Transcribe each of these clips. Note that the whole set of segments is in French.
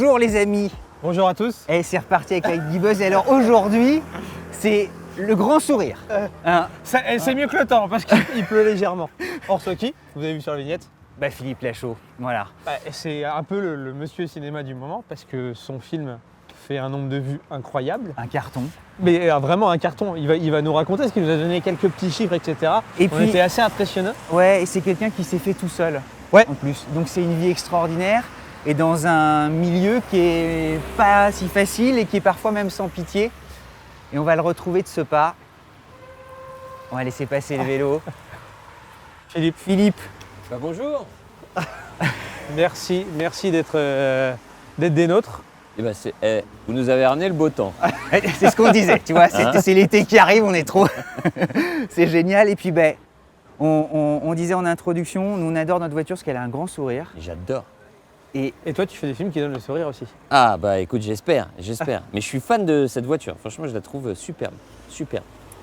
Bonjour les amis. Bonjour à tous. Et c'est reparti avec Guy Buzz. Et alors aujourd'hui, c'est le grand sourire. C'est mieux que le temps parce qu'il pleut légèrement. Or, ce qui, vous avez vu sur la vignette, Philippe Lachaud, voilà. c'est un peu le monsieur cinéma du moment parce que son film fait un nombre de vues incroyable. Un carton. Mais vraiment un carton. Il va nous raconter parce qu'il nous a donné quelques petits chiffres, etc. Et On puis, était assez impressionnants. ouais, et c'est quelqu'un qui s'est fait tout seul. Ouais. En plus. Donc c'est une vie extraordinaire et dans un milieu qui est pas si facile et qui est parfois même sans pitié. Et on va le retrouver de ce pas. On va laisser passer le vélo. Philippe. Bonjour. Merci d'être des nôtres. Eh ben vous nous avez ramené le beau temps. C'est ce qu'on disait, tu vois, c'est l'été qui arrive, on est trop. C'est génial. Et puis on disait en introduction, nous on adore notre voiture parce qu'elle a un grand sourire. J'adore. Et toi, tu fais des films qui donnent le sourire aussi. Ah écoute, j'espère. Mais je suis fan de cette voiture. Franchement, je la trouve superbe.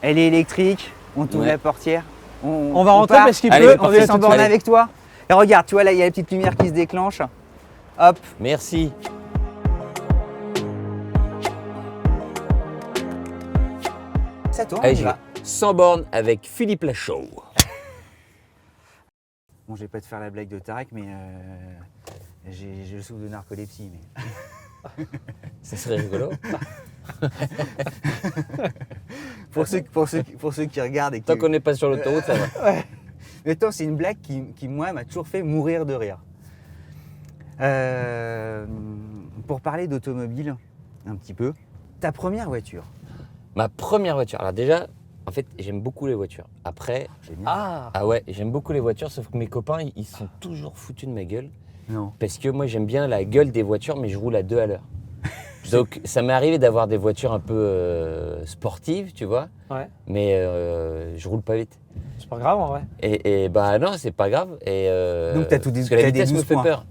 Elle est électrique, on tourne Ouais. la portière. On va rentrer part. parce qu'il Allez, pleut. On parfait. fait sans borne avec toi. Et regarde, tu vois là, il y a la petite lumière qui se déclenche. Hop. Merci. Ça tourne, Allez, on y j'y va. vais. Sans borne avec Philippe Lachaud. Bon, je vais pas te faire la blague de Tarek, mais j'ai le souffle de narcolepsie. Mais... Ça serait rigolo. pour ceux qui regardent et qui... Tant qu'on n'est pas sur l'autoroute, ça va. Mais attends, c'est une blague qui moi, m'a toujours fait mourir de rire. Pour parler d'automobile, un petit peu, ta première voiture. Ma première voiture. Alors déjà, en fait, j'aime beaucoup les voitures. Après, Génial. ouais, j'aime beaucoup les voitures, sauf que mes copains, ils sont toujours foutus de ma gueule. Non. Parce que moi, j'aime bien la gueule des voitures, mais je roule à 2 à l'heure. Donc, ça m'est arrivé d'avoir des voitures un peu sportives, tu vois. Ouais. Mais je roule pas vite. C'est pas grave en vrai. Et non, c'est pas grave. Et, Donc, t'as tout parce des- que la t'as des vitesse me 12 fait points. peur.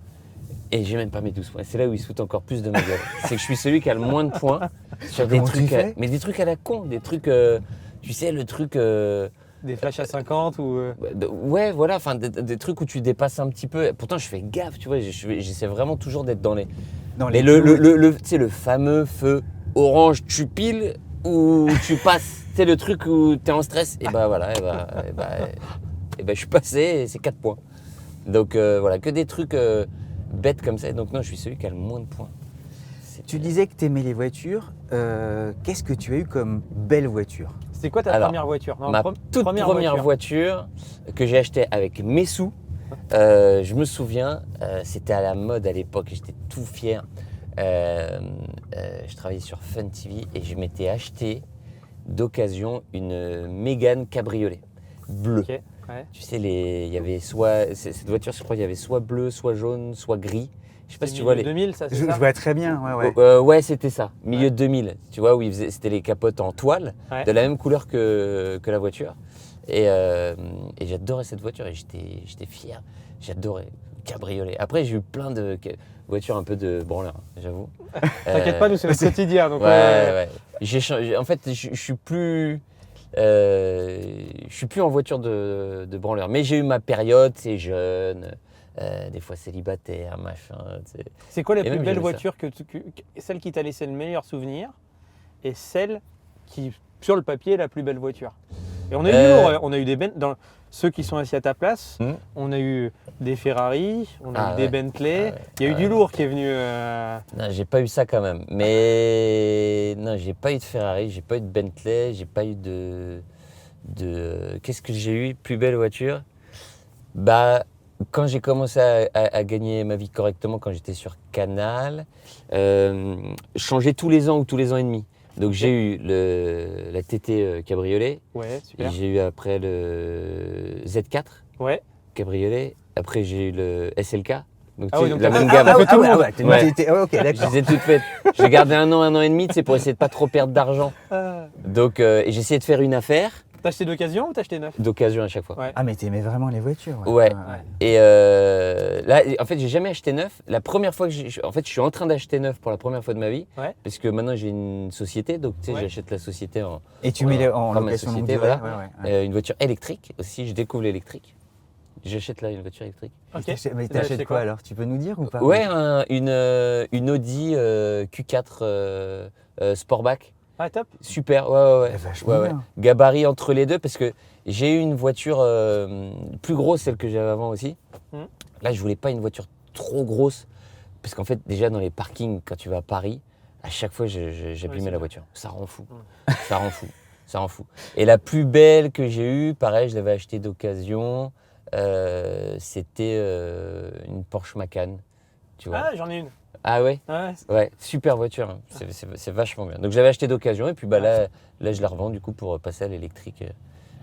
Et j'ai même pas mes 12 points. C'est là où ils se foutent encore plus de ma gueule. C'est que je suis celui qui a le moins de points sur des Comment tu trucs. fais Mais des trucs à la con, des trucs. Tu sais, le truc. Des flashs à 50 ou. Ouais, voilà, enfin des trucs où tu dépasses un petit peu. Pourtant, je fais gaffe, tu vois. J'essaie vraiment toujours d'être dans les. Dans Mais les tu sais, le fameux feu orange, tu piles ou tu passes. Tu sais, le truc où tu es en stress. Et bah voilà, je suis passé et c'est 4 points. Donc voilà, que des trucs bêtes comme ça. Donc non, je suis celui qui a le moins de points. Tu disais que tu aimais les voitures. Qu'est-ce que tu as eu comme belle voiture? C'était quoi ta Alors, première voiture? Non, Ma toute première voiture que j'ai achetée avec mes sous, je me souviens, c'était à la mode à l'époque, j'étais tout fier. Je travaillais sur Fun TV et je m'étais acheté d'occasion une Mégane cabriolet bleue. Ok. Ouais. Tu sais, il y avait cette voiture, je crois, il y avait soit bleu, soit jaune, soit gris. Je sais pas si tu vois les. 2000, ça c'est Je ça. vois très bien, ouais. Ouais, c'était ça, milieu de 2000. Tu vois, où c'était les capotes en toile, Ouais. de la même couleur que la voiture. Et j'adorais cette voiture et j'étais fier. J'adorais cabriolet. Après, j'ai eu plein de voitures un peu de branleurs, j'avoue. T'inquiète pas, nous c'est notre quotidien. Donc Ouais. J'ai changé. En fait, je suis plus en voiture de branleur. Mais j'ai eu ma période, c'est jeune. Des fois célibataire, machin. C'est quoi la Et plus même, belle j'aimais voiture celle qui t'a laissé le meilleur souvenir et celle qui, sur le papier, est la plus belle voiture? Et on a eu du lourd, on a eu des dans ceux qui sont assis à ta place, on a eu des Ferrari, on a eu des Bentley, il y a eu du lourd qui est venu. Non, j'ai pas eu ça quand même. Mais non, j'ai pas eu de Ferrari, j'ai pas eu de Bentley, j'ai pas eu de. Qu'est-ce que j'ai eu? Plus belle voiture? Quand j'ai commencé à gagner ma vie correctement, quand j'étais sur Canal, je changeais tous les ans ou tous les ans et demi. Donc j'ai eu la TT cabriolet, Ouais, super. j'ai eu après le Z4 Ouais. cabriolet, après j'ai eu le SLK, donc, Ah oui, donc la t'as même fait- gamme. t'as fait tout le monde. Ok, Je d'accord. les ai toutes faites. J'ai gardé un an et demi, tu sais, pour essayer de pas trop perdre d'argent. Donc et j'ai essayé de faire une affaire T'as acheté d'occasion ou t'as acheté neuf? d'occasion à chaque fois. Ouais. Ah, mais t'aimais vraiment les voitures. Ouais. Et là, en fait, j'ai jamais acheté neuf. La première fois que je suis en train d'acheter neuf pour la première fois de ma vie, Ouais. parce que maintenant j'ai une société, donc tu sais, Ouais. j'achète la société Et tu mets en comme ma location longue société, durée, voilà. ouais. Une voiture électrique aussi, je découvre l'électrique. J'achète là une voiture électrique. Ok. Mais Tu vas acheter t'achètes quoi alors? Tu peux nous dire ou pas? Ouais, une Audi Q4 Sportback. Ah, top. Super, ouais. Eh, vachement bien. Gabarit entre les deux parce que j'ai eu une voiture plus grosse, celle que j'avais avant aussi. Mhm. Là, je voulais pas une voiture trop grosse parce qu'en fait, déjà dans les parkings, quand tu vas à Paris, à chaque fois, j'abîmais la voiture. Ça rend fou. Ça rend fou. Ça rend fou. Et la plus belle que j'ai eue, pareil, je l'avais achetée d'occasion. C'était une Porsche Macan. Tu vois. Ah, j'en ai une. Ah ouais? Ouais. Ouais, super voiture. Hein. C'est vachement bien. Donc j'avais acheté d'occasion et puis là, je la revends du coup pour passer à l'électrique.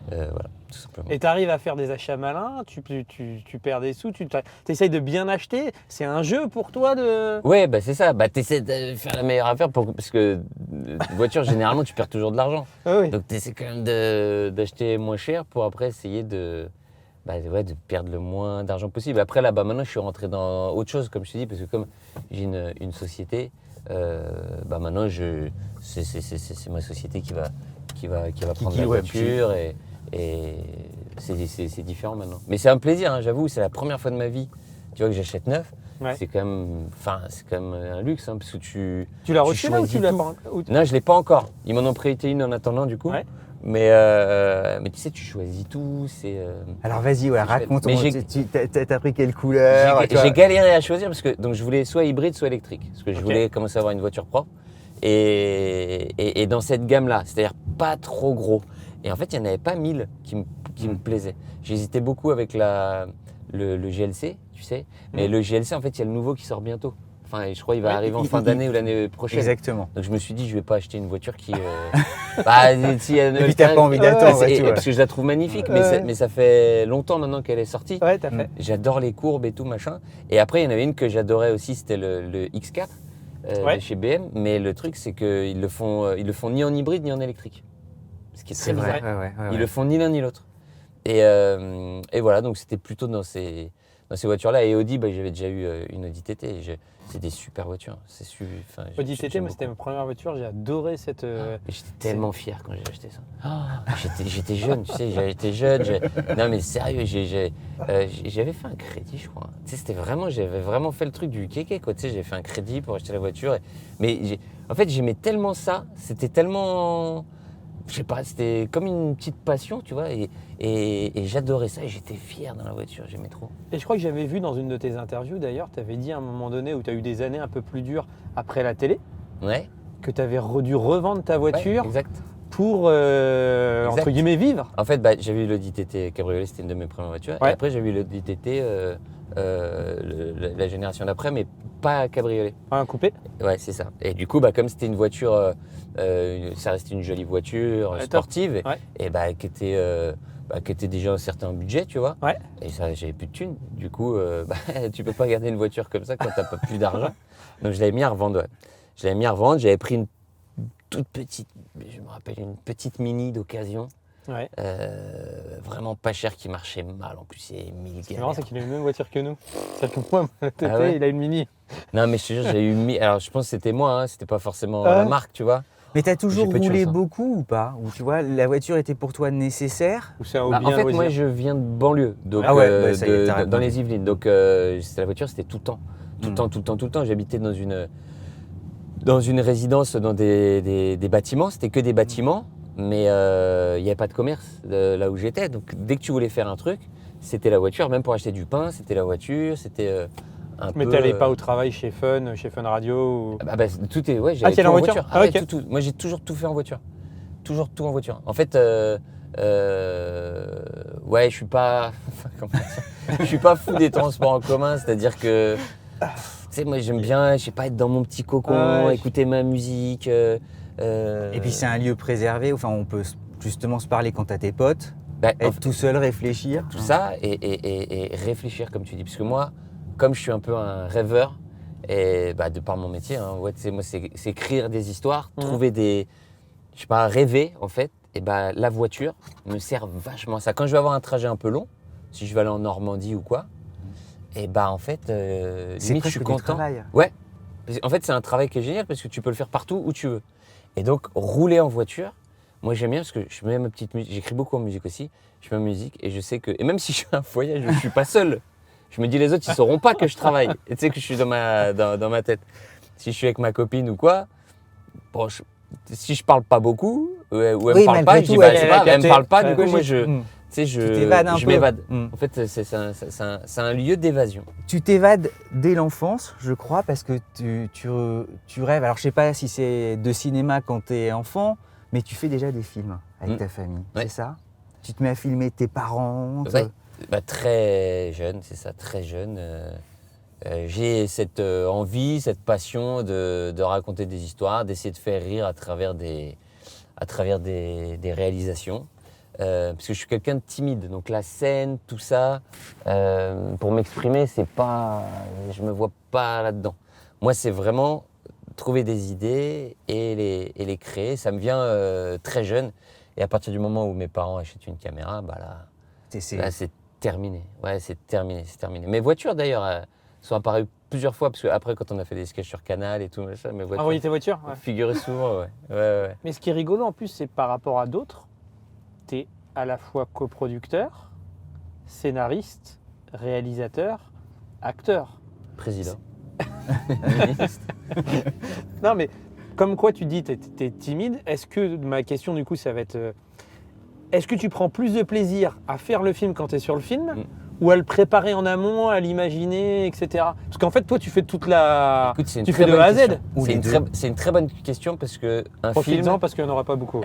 Voilà, tout simplement. Et tu arrives à faire des achats malins, tu perds des sous, tu essayes de bien acheter. C'est un jeu pour toi de. Ouais, bah c'est ça. Bah t'essaies de faire la meilleure affaire parce que voiture, généralement, tu perds toujours de l'argent. Ah oui. Donc t'essaies quand même d'acheter moins cher pour après essayer de perdre le moins d'argent possible. Après là, maintenant, je suis rentré dans autre chose, comme je te dis, parce que comme j'ai une société, maintenant, c'est ma société qui va prendre la voiture et c'est différent maintenant. Mais c'est un plaisir, hein, j'avoue, c'est la première fois de ma vie, tu vois, que j'achète neuf. Ouais. C'est quand même un luxe, hein, parce que tu l'as reçu là ou choisis tu l'as tout. pas ou- Non, je l'ai pas encore. Ils m'en ont prêté une en attendant, du coup. Ouais. Mais tu sais, tu choisis tout. Alors vas-y, voilà, C'est chouette. raconte. Mais T'as pris quelle couleur? J'ai galéré à choisir parce que donc je voulais soit hybride, soit électrique. Parce que je Ok. voulais commencer à avoir une voiture propre. Et dans cette gamme-là, c'est-à-dire pas trop gros. Et en fait, il n'y en avait pas 1000 qui me plaisaient. J'hésitais beaucoup avec le GLC, tu sais. Mais le GLC, en fait, il y a le nouveau qui sort bientôt. Enfin, je crois qu'il va arriver en fin d'année ou l'année prochaine. Exactement. Donc je me suis dit, je vais pas acheter une voiture qui. Et puis t'as pas envie d'attendre. Ouais, tu vois. parce que je la trouve magnifique, Ouais. mais ça fait longtemps maintenant qu'elle est sortie. Ouais, t'as fait. J'adore les courbes et tout machin. Et après, il y en avait une que j'adorais aussi, c'était le X4 Ouais. de chez BM. Mais le truc, c'est qu'ils le font ni en hybride ni en électrique. Ce qui est très C'est bizarre. vrai. Ouais. Ils le font ni l'un ni l'autre. Et voilà, donc c'était plutôt dans ces voitures-là. Et Audi, j'avais déjà eu une Audi TT. C'est des super voitures. Audi TT, moi c'était ma première voiture, j'ai adoré cette. J'étais tellement fier quand j'ai acheté ça. J'étais jeune, tu sais, j'étais jeune. Non mais sérieux, j'avais fait un crédit, je crois. Tu sais, j'avais vraiment fait le truc du kéké, quoi. Tu sais, j'avais fait un crédit pour acheter la voiture. Mais en fait, j'aimais tellement ça. C'était tellement, je sais pas, c'était comme une petite passion, tu vois. Et j'adorais ça. Et j'étais fier dans la voiture. J'aimais trop. Et je crois que j'avais vu dans une de tes interviews d'ailleurs, tu avais dit à un moment donné où tu as eu des années un peu plus dures après la télé, Ouais. que tu avais dû revendre ta voiture Ouais, exact. pour, entre guillemets, vivre. En fait, j'avais eu l'Audi TT cabriolet, c'était une de mes premières voitures. Ouais. Et après, j'avais eu l'Audi TT, la génération d'après, mais pas cabriolet. Un coupé. Ouais, c'est ça. Et du coup, comme c'était une voiture, ça restait une jolie voiture Ouais, top. sportive, Ouais. et qui était déjà un certain budget, tu vois. Ouais. Et ça, j'avais plus de thunes. Du coup, tu peux pas garder une voiture comme ça quand t'as pas plus d'argent. Donc je l'avais mis à revendre. Ouais. Je l'avais mis à revendre. J'avais pris une toute petite, je me rappelle, une petite Mini d'occasion. Ouais. Vraiment pas cher, qui marchait mal. En plus, il y avait 1000 C'est marrant, galères. c'est qu'il a une même voiture que nous. Ça fait moi, le TT, Ah ouais. il a une Mini. Non, mais je te jure, j'ai eu. Alors, je pense que c'était moi, hein, c'était pas forcément Ah la ouais. marque, tu vois. Mais t'as toujours J'ai peu de roulé chance, hein. beaucoup ou pas? Ou tu vois, la voiture était pour toi nécessaire? Ou c'est un Bah, hobby, en un fait, loisir. moi, je viens de banlieue, donc Ah ouais, ça y est, t'as dans répondu. les Yvelines. Donc, la voiture, c'était tout le temps. Tout le temps. J'habitais dans une résidence, dans des bâtiments. C'était que des bâtiments, mais il n'y avait pas de commerce là où j'étais. Donc, dès que tu voulais faire un truc, c'était la voiture. Même pour acheter du pain, c'était la voiture. C'était un Mais peu. t'allais pas au travail chez Fun Radio ou... Tout est. Ouais, Ah, j'allais t'y allais tout en en voiture? voiture. Ah, Ouais, ok. tout. Moi, j'ai toujours tout fait en voiture. Toujours tout en voiture. En fait, ouais, je suis pas. Comment dire, je suis pas fou des transports en commun, c'est-à-dire que. Tu sais, moi, j'aime bien, je sais pas, être dans mon petit cocon, Ah ouais. écouter ma musique. Et puis c'est un lieu préservé, enfin on peut justement se parler quand t'as tes potes, être tout seul, réfléchir. Tout ça et réfléchir, comme tu dis. Parce que moi, comme je suis un peu un rêveur, et de par mon métier, hein, ouais, tu sais, moi, c'est écrire des histoires, trouver des. Je sais pas, rêver en fait. Et la voiture me sert vachement à ça. Quand je vais avoir un trajet un peu long, si je vais aller en Normandie ou quoi, et en fait, C'est limite, je presque suis du content. travail. Ouais. En fait, c'est un travail qui est génial parce que tu peux le faire partout où tu veux. Et donc, rouler en voiture, Moi, j'aime bien parce que je mets ma petite musique. J'écris beaucoup en musique aussi. Je mets ma musique et je sais que. Et même si je suis un voyage, je ne suis pas seul. Je me dis, les autres, ils ne sauront pas que je travaille. Et tu sais que je suis dans ma tête. Si je suis avec ma copine ou quoi, bon, si je parle pas beaucoup, ou elle me parle pas, je dis, c'est pas, elle me parle pas, du coup, moi, je m'évade. En fait, c'est un lieu d'évasion. Tu t'évades dès l'enfance, je crois, parce que tu rêves. Alors, je sais pas si c'est de cinéma quand tu es enfant, mais tu fais déjà des films avec ta famille, c'est ça? Tu te mets à filmer tes parents? Très jeune, c'est ça, très jeune. J'ai cette envie, cette passion de raconter des histoires, d'essayer de faire rire à travers des réalisations. Parce que je suis quelqu'un de timide, donc la scène, tout ça, pour m'exprimer, je me vois pas là-dedans. Moi, c'est vraiment trouver des idées et les créer. Ça me vient très jeune. Et à partir du moment où mes parents achètent une caméra, là, c'est terminé. Ouais, c'est terminé. Mes voitures, d'ailleurs, sont apparues plusieurs fois, parce qu'après, quand on a fait des sketchs sur Canal et tout, mes voitures. Ah oui, tes voitures figuraient souvent, ouais. Mais ce qui est rigolo en plus, c'est par rapport à d'autres, tu es à la fois coproducteur, scénariste, réalisateur, acteur. Président. Non, mais comme quoi tu dis tu es timide, est-ce que, ma question du coup, ça va être, est-ce que tu prends plus de plaisir à faire le film quand tu es sur le film ou à le préparer en amont, à l'imaginer, etc. Parce qu'en fait, toi, tu fais toute la... Écoute, tu fais de A à Z. C'est une très bonne question parce que un Profites-en film... parce qu'il n'y en aura pas beaucoup.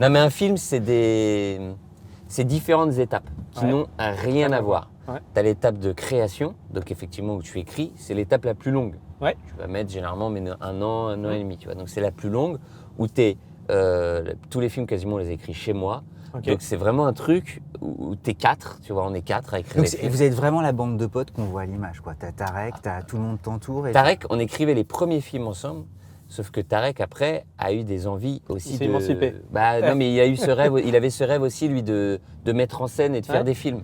Non, mais un film, c'est différentes étapes qui n'ont rien à voir. Ouais. Tu as l'étape de création, donc effectivement où tu écris, c'est l'étape la plus longue. Ouais. Tu vas mettre généralement un an et demi. Tu vois. Donc c'est la plus longue où tous les films quasiment on les écrit chez moi. Okay. Donc c'est vraiment un truc où t'es 4, tu vois, on est 4 à écrire les films. Vous êtes vraiment la bande de potes qu'on voit à l'image, quoi. T'as Tarek, tout le monde t'entoure. Tarek, on écrivait les premiers films ensemble, sauf que Tarek après a eu des envies aussi il s'est émancipé. Non mais il a eu ce rêve, il avait ce rêve aussi lui de mettre en scène et de faire des films.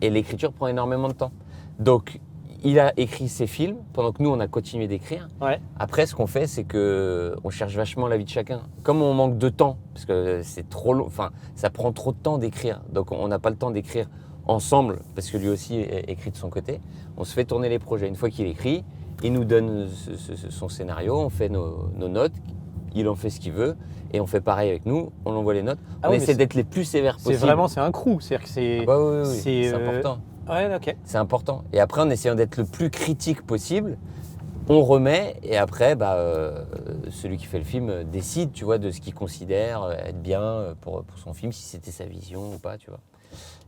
Et l'écriture prend énormément de temps. Donc il a écrit ses films pendant que nous on a continué d'écrire. Ouais. Après ce qu'on fait c'est que on cherche vachement la vie de chacun. Comme on manque de temps parce que c'est trop long, enfin ça prend trop de temps d'écrire. Donc on n'a pas le temps d'écrire ensemble parce que lui aussi écrit de son côté. On se fait tourner les projets. Une fois qu'il écrit, il nous donne son scénario, on fait nos notes, il en fait ce qu'il veut et on fait pareil avec nous, on envoie les notes. On essaie d'être les plus sévères possible. C'est un crew, c'est-à-dire que c'est... Oui, c'est important. Ouais, ok. C'est important. Et après, en essayant d'être le plus critique possible, on remet et après, celui qui fait le film décide, tu vois, de ce qu'il considère être bien pour son film, si c'était sa vision ou pas, tu vois.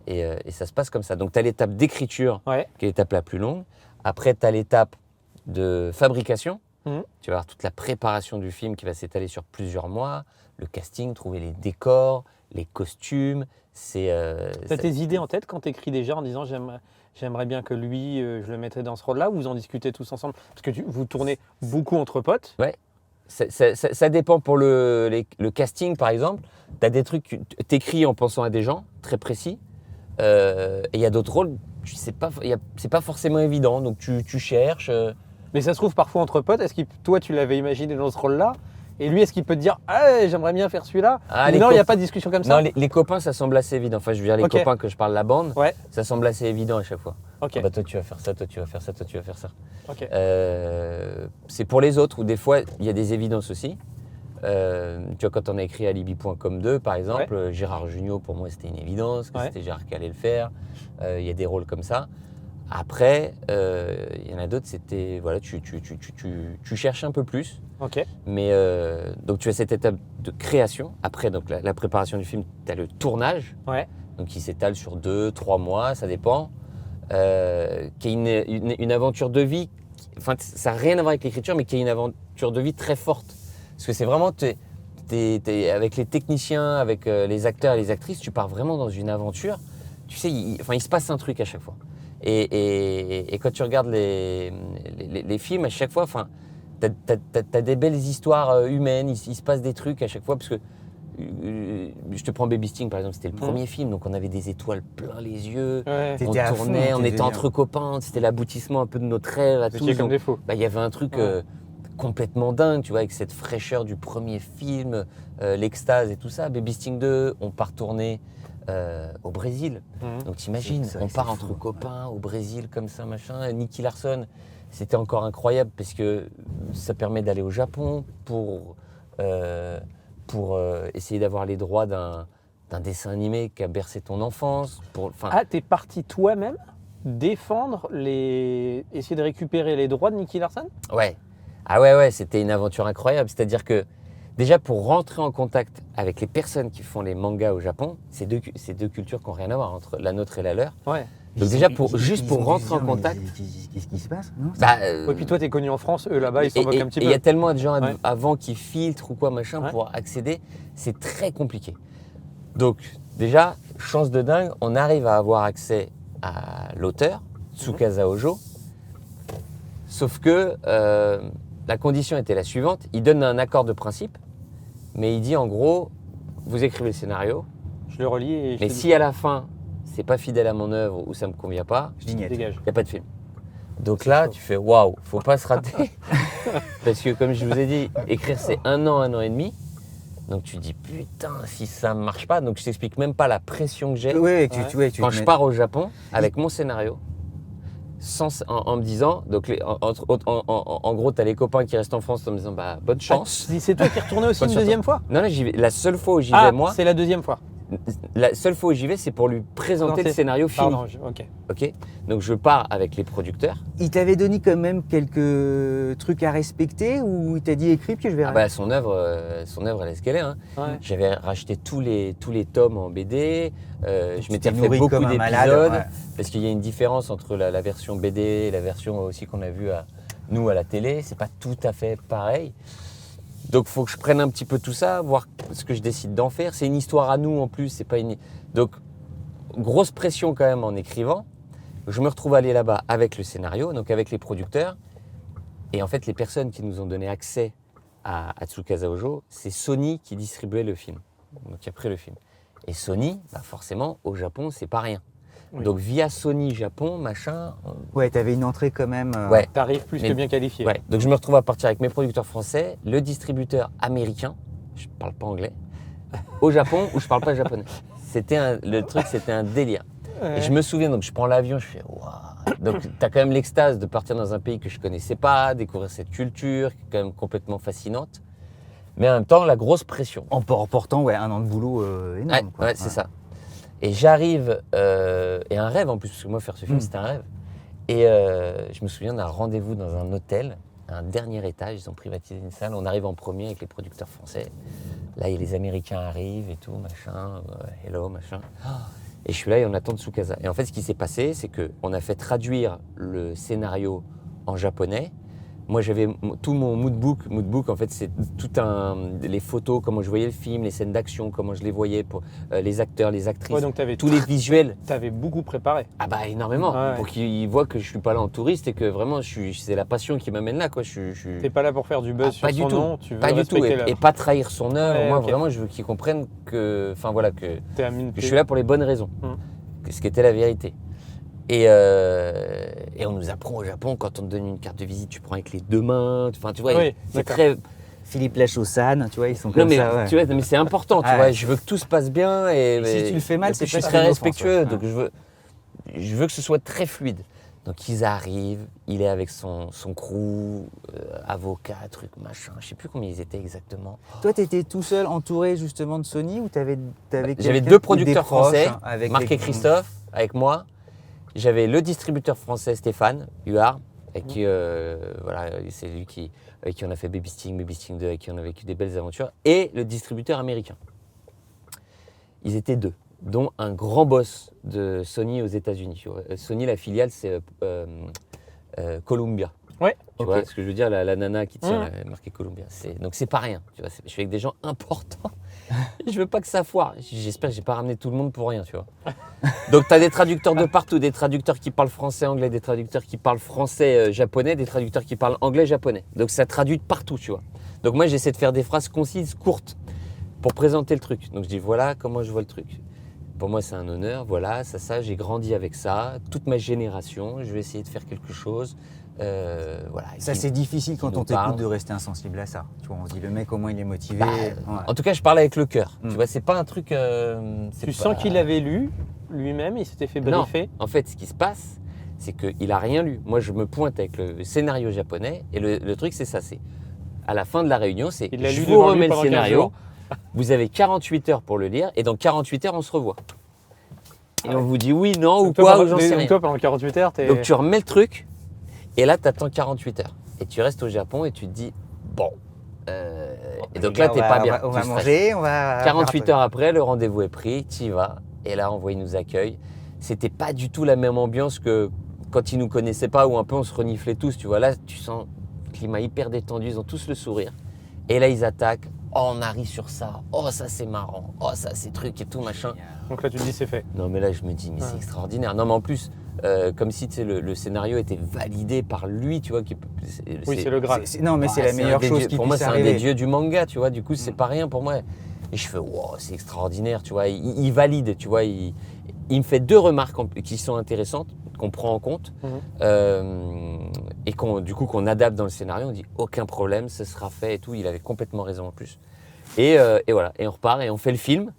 Et ça se passe comme ça. Donc, tu as l'étape d'écriture, qui est l'étape la plus longue. Après, tu as l'étape de fabrication. Tu vas avoir toute la préparation du film qui va s'étaler sur plusieurs mois, le casting, trouver les décors, les costumes. T'as tes idées en tête quand tu écris déjà en disant j'aimerais bien que lui, je le mettrais dans ce rôle-là, ou vous en discutez tous ensemble? Parce que vous tournez beaucoup entre potes. Ouais, ça dépend pour le casting par exemple. Tu as des trucs, tu écris en pensant à des gens très précis. Et il y a d'autres rôles, c'est pas forcément évident, donc tu cherches. Mais ça se trouve parfois entre potes, est-ce que toi tu l'avais imaginé dans ce rôle-là? Et lui, est-ce qu'il peut te dire j'aimerais bien faire celui-là? Non, il n'y a pas de discussion comme ça? Non, les copains, ça semble assez évident. Enfin, je veux dire, les copains que je parle de la bande, ça semble assez évident à chaque fois. Okay. Toi, tu vas faire ça, toi, tu vas faire ça, toi, tu vas faire ça. Okay. C'est pour les autres où des fois, il y a des évidences aussi. Tu vois, quand on a écrit Alibi.com 2, par exemple, Gérard Jugnot, pour moi, c'était une évidence, que c'était Gérard qui allait le faire. Il y a des rôles comme ça. Après, il y en a d'autres, c'était, voilà, tu cherches un peu plus. Okay. Mais donc tu as cette étape de création. Après, donc la préparation du film, tu as le tournage, donc qui s'étale sur 2-3 mois, ça dépend. Qui est une aventure de vie. Enfin, ça n'a rien à voir avec l'écriture, mais qui est une aventure de vie très forte. Parce que c'est vraiment, avec les techniciens, avec les acteurs et les actrices, tu pars vraiment dans une aventure. Tu sais, il se passe un truc à chaque fois. Et quand tu regardes les films, à chaque fois, t'as des belles histoires humaines, il se passe des trucs à chaque fois, parce que je te prends Baby Sting par exemple, c'était le premier film, donc on avait des étoiles plein les yeux, on tournait, on était entre copains, c'était l'aboutissement un peu de notre rêve à tous. Comme des fous. Il y avait un truc complètement dingue, tu vois, avec cette fraîcheur du premier film, l'extase et tout ça. Baby Sting 2, on part tourner au Brésil. Donc t'imagines, C'est- on c'est part fou, entre copains au Brésil comme ça, machin. Nicky Larson, c'était encore incroyable parce que ça permet d'aller au Japon pour essayer d'avoir les droits d'un dessin animé qui a bercé ton enfance. Ah, t'es parti toi-même défendre essayer de récupérer les droits de Nicky Larson? Ouais. Ah ouais, c'était une aventure incroyable. C'est-à-dire que déjà pour rentrer en contact avec les personnes qui font les mangas au Japon, c'est deux cultures qui n'ont rien à voir entre la nôtre et la leur. Ouais. Donc déjà pour rentrer en contact. Qu'est-ce qui se passe non Et puis toi, t'es connu en France, eux là-bas, ils s'en moquent un petit Et il peu. y a tellement de gens Ouais. avant qui filtrent ou quoi machin Ouais. pour accéder, c'est très compliqué. Donc déjà, chance de dingue, on arrive à avoir accès à l'auteur, Tsukasa Ojo, sauf que la condition était la suivante, il donne un accord de principe, mais il dit en gros, vous écrivez le scénario, Je le relis et je mais te si à la fin, c'est pas fidèle à mon œuvre ou ça me convient pas, Je dis niet. dégage. il n'y a pas de film. Donc C'est là, chaud. tu fais waouh, faut pas se rater. Parce que comme je vous ai dit, écrire c'est 1 an et demi. Donc tu dis putain, si ça ne marche pas, donc je t'explique même pas la pression que j'ai Ouais, Ouais. tu quand te je mets- pars au Japon avec mon scénario. En me disant, donc en gros, tu as les copains qui restent en France en me disant bah, bonne chance. Ah, c'est toi qui es retourné aussi Bonne une chance. deuxième fois? Non, là, j'y vais. La seule fois où j'y Ah, vais, moi, c'est la deuxième fois. la seule fois où j'y vais, c'est pour lui présenter Présenter. le scénario fini. Pardon, ok. Ok. Donc je pars avec les producteurs. Il t'avait donné quand même quelques trucs à respecter ou il t'a dit écris puis je verrai. Ah bah, son œuvre, elle est ce qu'elle est. Hein. Ouais. J'avais racheté tous les tomes en BD. Je m'étais t'es fait nourri beaucoup comme un malade, d'épisodes ouais. parce qu'il y a une différence entre la version BD et la version aussi qu'on a vue à la télé. C'est pas tout à fait pareil. Donc il faut que je prenne un petit peu tout ça, voir ce que je décide d'en faire. C'est une histoire à nous en plus. C'est pas une. Donc grosse pression quand même en écrivant. Je me retrouve aller là-bas avec le scénario, donc avec les producteurs. Et en fait, les personnes qui nous ont donné accès à Tsukasa Ojo, c'est Sony qui distribuait le film, donc qui a pris le film. Et Sony, bah forcément, au Japon, c'est pas rien. Oui. Donc via Sony Japon, machin. Ouais, t'avais une entrée quand même. Ouais. T'arrives plus Mais- que bien qualifié. Ouais. Donc je me retrouve à partir avec mes producteurs français, le distributeur américain, je parle pas anglais, au Japon où je parle pas japonais. Le truc, c'était un délire. Ouais. Et je me souviens, donc je prends l'avion, je fais waouh. Donc tu as quand même l'extase de partir dans un pays que je connaissais pas, découvrir cette culture qui est quand même complètement fascinante. Mais en même temps, la grosse pression. En portant ouais, 1 an de boulot énorme. Ouais, quoi. ouais, c'est ça. Et j'arrive, et un rêve en plus, parce que moi faire ce film, c'était un rêve. Et je me souviens d'un rendez-vous dans un hôtel, un dernier étage, ils ont privatisé une salle, on arrive en premier avec les producteurs français. Là, les Américains arrivent et tout, machin, hello, machin. Et je suis là et on attend Tsukasa. Et en fait, ce qui s'est passé, c'est qu'on a fait traduire le scénario en japonais. Moi, j'avais tout mon moodbook, en fait, c'est les photos, comment je voyais le film, les scènes d'action, comment je les voyais, pour les acteurs, les actrices, Ouais, donc t'avais tous les visuels. T'avais beaucoup préparé. Ah bah énormément, Ouais. pour qu'ils voient que je suis pas là en touriste et que vraiment, c'est la passion qui m'amène là, quoi. T'es pas là pour faire du buzz sur pas du son tout. nom, tu veux Pas du tout, respecter et l'œuvre. pas trahir son œuvre. Ouais, Moi, ok. vraiment, je veux qu'ils comprennent que, enfin voilà, que T'es à mine- je suis là pour les bonnes raisons, Hum. ce qui était la vérité. Et on nous apprend au Japon, quand on te donne une carte de visite, tu prends avec les 2 mains. Enfin, tu vois, Oui, c'est d'accord. très. Philippe Lachaussan, tu vois, ils sont Non, comme mais ça. Ouais. tu vois, mais c'est important, tu Ah, vois. ouais. Je veux que tout se passe bien et si tu le fais mal, et puis c'est je suis pas très une offense, respectueux, ouais. donc je veux que ce soit très fluide. Donc ils arrivent, il est avec son crew, avocat, truc, machin. Je sais plus combien ils étaient exactement. Toi, tu étais tout seul entouré justement de Sony ou t'avais J'avais 2 producteurs français, avec Marc et Christophe, avec moi. J'avais le distributeur français Stéphane Huard, avec qui, voilà, c'est lui avec qui on a fait Baby Sting 2, avec qui on a vécu des belles aventures, et le distributeur américain. Ils étaient 2, dont un grand boss de Sony aux États-Unis. Sony, la filiale, c'est Columbia. Ouais. Tu Ok. vois ce que je veux dire, la nana qui tient, Mhm. elle est marquée Columbia. Donc c'est pas rien. Tu vois, je suis avec des gens importants. Je veux pas que ça foire. J'espère que j'ai pas ramené tout le monde pour rien, tu vois. Donc tu as des traducteurs de partout, des traducteurs qui parlent français, anglais, des traducteurs qui parlent français, japonais, des traducteurs qui parlent anglais, japonais. Donc ça traduit de partout, tu vois. Donc moi j'essaie de faire des phrases concises, courtes, pour présenter le truc. Donc je dis voilà comment je vois le truc. Pour moi c'est un honneur, voilà, ça, j'ai grandi avec ça, toute ma génération, je vais essayer de faire quelque chose Voilà. Ça, c'est difficile quand nous on t'écoute parle. de rester insensible à ça. Tu vois, on se dit, le mec, au moins, il est motivé. Bah, Ouais. En tout cas, je parle avec le cœur. Mm. Tu vois, c'est pas un truc. Tu sens qu'il avait lu lui-même, il s'était fait Non. briefer. En fait, ce qui se passe, c'est qu'il a rien lu. Moi, je me pointe avec le scénario japonais et le truc, c'est ça. C'est à la fin de la réunion, c'est Il l'a je lu vous devant lui remets le pendant 15 scénario. jours. Vous avez 48 heures pour le lire et dans 48 heures, on se revoit. Et on vous dit oui, non ou Donc toi, quoi, pendant- ou j'en sais donc rien. toi, pendant 48 heures, t'es. Donc tu remets le truc et là, tu attends 48 heures. Et tu restes au Japon et tu te dis bon. Et donc Les là, gars, t'es pas bien. On tu va stresses. manger, on va. 48 heures après, le rendez-vous est pris, tu y vas. Et là, Envoyé nous accueille. C'était pas du tout la même ambiance que quand ils nous connaissaient pas, où un peu on se reniflait tous. Tu vois, là, tu sens le climat hyper détendu, ils ont tous le sourire. Et là, ils attaquent. Oh, on arrive sur ça. Oh, ça, c'est marrant. Oh, ça, c'est truc et tout, machin. Donc là, tu te dis, c'est fait. Non, mais là, je me dis, mais c'est extraordinaire. Non, mais en plus, comme si tu sais, le scénario était validé par lui, tu vois. Oui, c'est le Graal. Non, mais c'est la un meilleure des chose dieux- qui Pour moi, puisse c'est un des arriver. dieux du manga, tu vois. Du coup, c'est pas rien pour moi. Et je fais, wow, c'est extraordinaire, tu vois. Il valide, tu vois. Il me fait 2 remarques qui sont intéressantes, qu'on prend en compte, et du coup qu'on adapte dans le scénario. On dit, aucun problème, ce sera fait et tout. Il avait complètement raison en plus. Et voilà. Et on repart et on fait le film.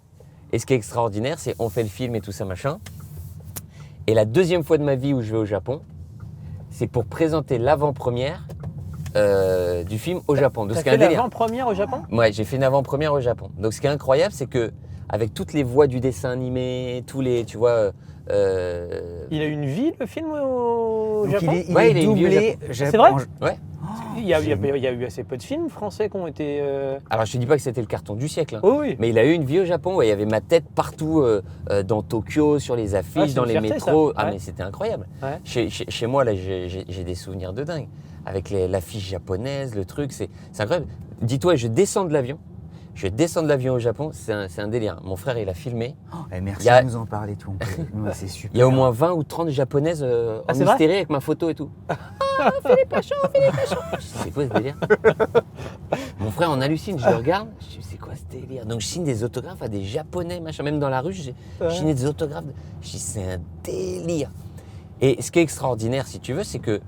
Et ce qui est extraordinaire, c'est on fait le film et tout ça, machin. Et la deuxième fois de ma vie où je vais au Japon, c'est pour présenter l'avant-première du film au Japon. Donc, T'as ce qui est fait un délire. l'avant-première au Japon? Ouais, j'ai fait une avant-première au Japon. Donc, ce qui est incroyable, c'est que avec toutes les voix du dessin animé, tous les, tu vois, Il a une vie, le film au Donc, Japon? il Ouais, est il est une vie au doublé. C'est vrai ouais. Il y a eu assez peu de films français qui ont été. Alors, je te dis pas que c'était le carton du siècle, hein. Oh oui. Mais il a eu une vie au Japon. Ouais, il y avait ma tête partout, dans Tokyo, sur les affiches, c'est dans une les fierté, métros. ça. Ah, Ouais. mais c'était incroyable. Ouais. Chez moi, là, j'ai des souvenirs de dingue. Avec l'affiche japonaise, le truc, c'est incroyable. Dis-toi, je descends de l'avion au Japon, c'est un délire. Mon frère, il a filmé. Merci Il y a- de nous en parler, tout. Ouais, c'est super. Il y a au moins 20 ou 30 japonaises en c'est vrai hystérie avec ma photo et tout. Philippe Pachon. C'est quoi ce délire? Mon frère en hallucine, je le regarde, je dis c'est quoi ce délire? Donc je signe des autographes à des japonais, machin, même dans la rue, j'ai signé des autographes. Je dis c'est un délire. Et ce qui est extraordinaire, si tu veux, c'est que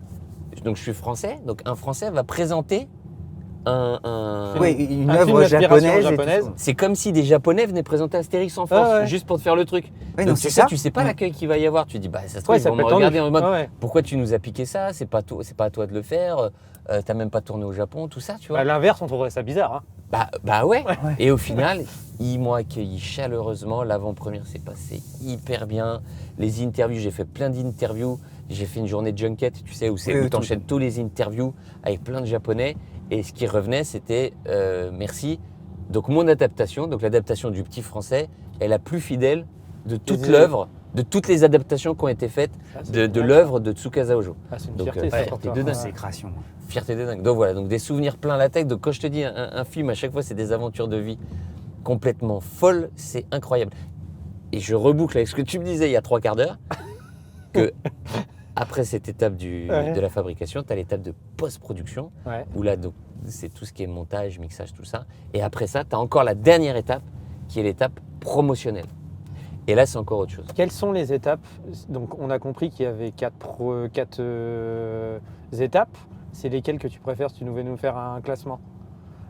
donc je suis français, donc un français va présenter un. Oui, une Un film œuvre d'inspiration japonaise. et tout japonaise. ça. C'est comme si des Japonais venaient présenter Astérix en France, Ah ouais. juste pour te faire le truc. Ouais, Donc non, tu c'est sais, ça. tu sais pas Ouais. l'accueil qu'il va y avoir. Tu dis, bah ça se trouve, Ouais, ils ça vont peut me être regarder tendu. en mode, Ouais. pourquoi tu nous as piqué ça? C'est pas à toi de le faire. T'as même pas tourné au Japon, tout ça, tu vois. À l'inverse, on trouverait ça bizarre. Hein. Bah ouais. Et au final, ils m'ont accueilli chaleureusement. L'avant-première s'est passée hyper bien. Les interviews, j'ai fait plein d'interviews. J'ai fait une journée de junket, tu sais, où Oui, tu enchaînes tous les interviews avec plein de Japonais. Et ce qui revenait, c'était merci. Donc mon adaptation, donc l'adaptation du Petit Français, est la plus fidèle de toute Des- l'œuvre, de toutes les adaptations qui ont été faites Ah, c'est de génial, l'œuvre de Tsukasa Ojo. Ah, c'est une Donc, fierté, ça, ouais, pour t'es toi. dedans. Ouais. Consécration. Fierté de dingue. Donc voilà, donc des souvenirs plein la tête. Donc quand je te dis un film, à chaque fois, c'est des aventures de vie complètement folles. C'est incroyable. Et je reboucle avec ce que tu me disais il y a 3 quarts d'heure, que après cette étape Ouais. de la fabrication, tu as l'étape de post-production, Ouais. où là, donc, c'est tout ce qui est montage, mixage, tout ça. Et après ça, tu as encore la dernière étape, qui est l'étape promotionnelle. Et là, c'est encore autre chose. Quelles sont les étapes? Donc, on a compris qu'il y avait 4 étapes. C'est lesquelles que tu préfères si tu devais nous faire un classement?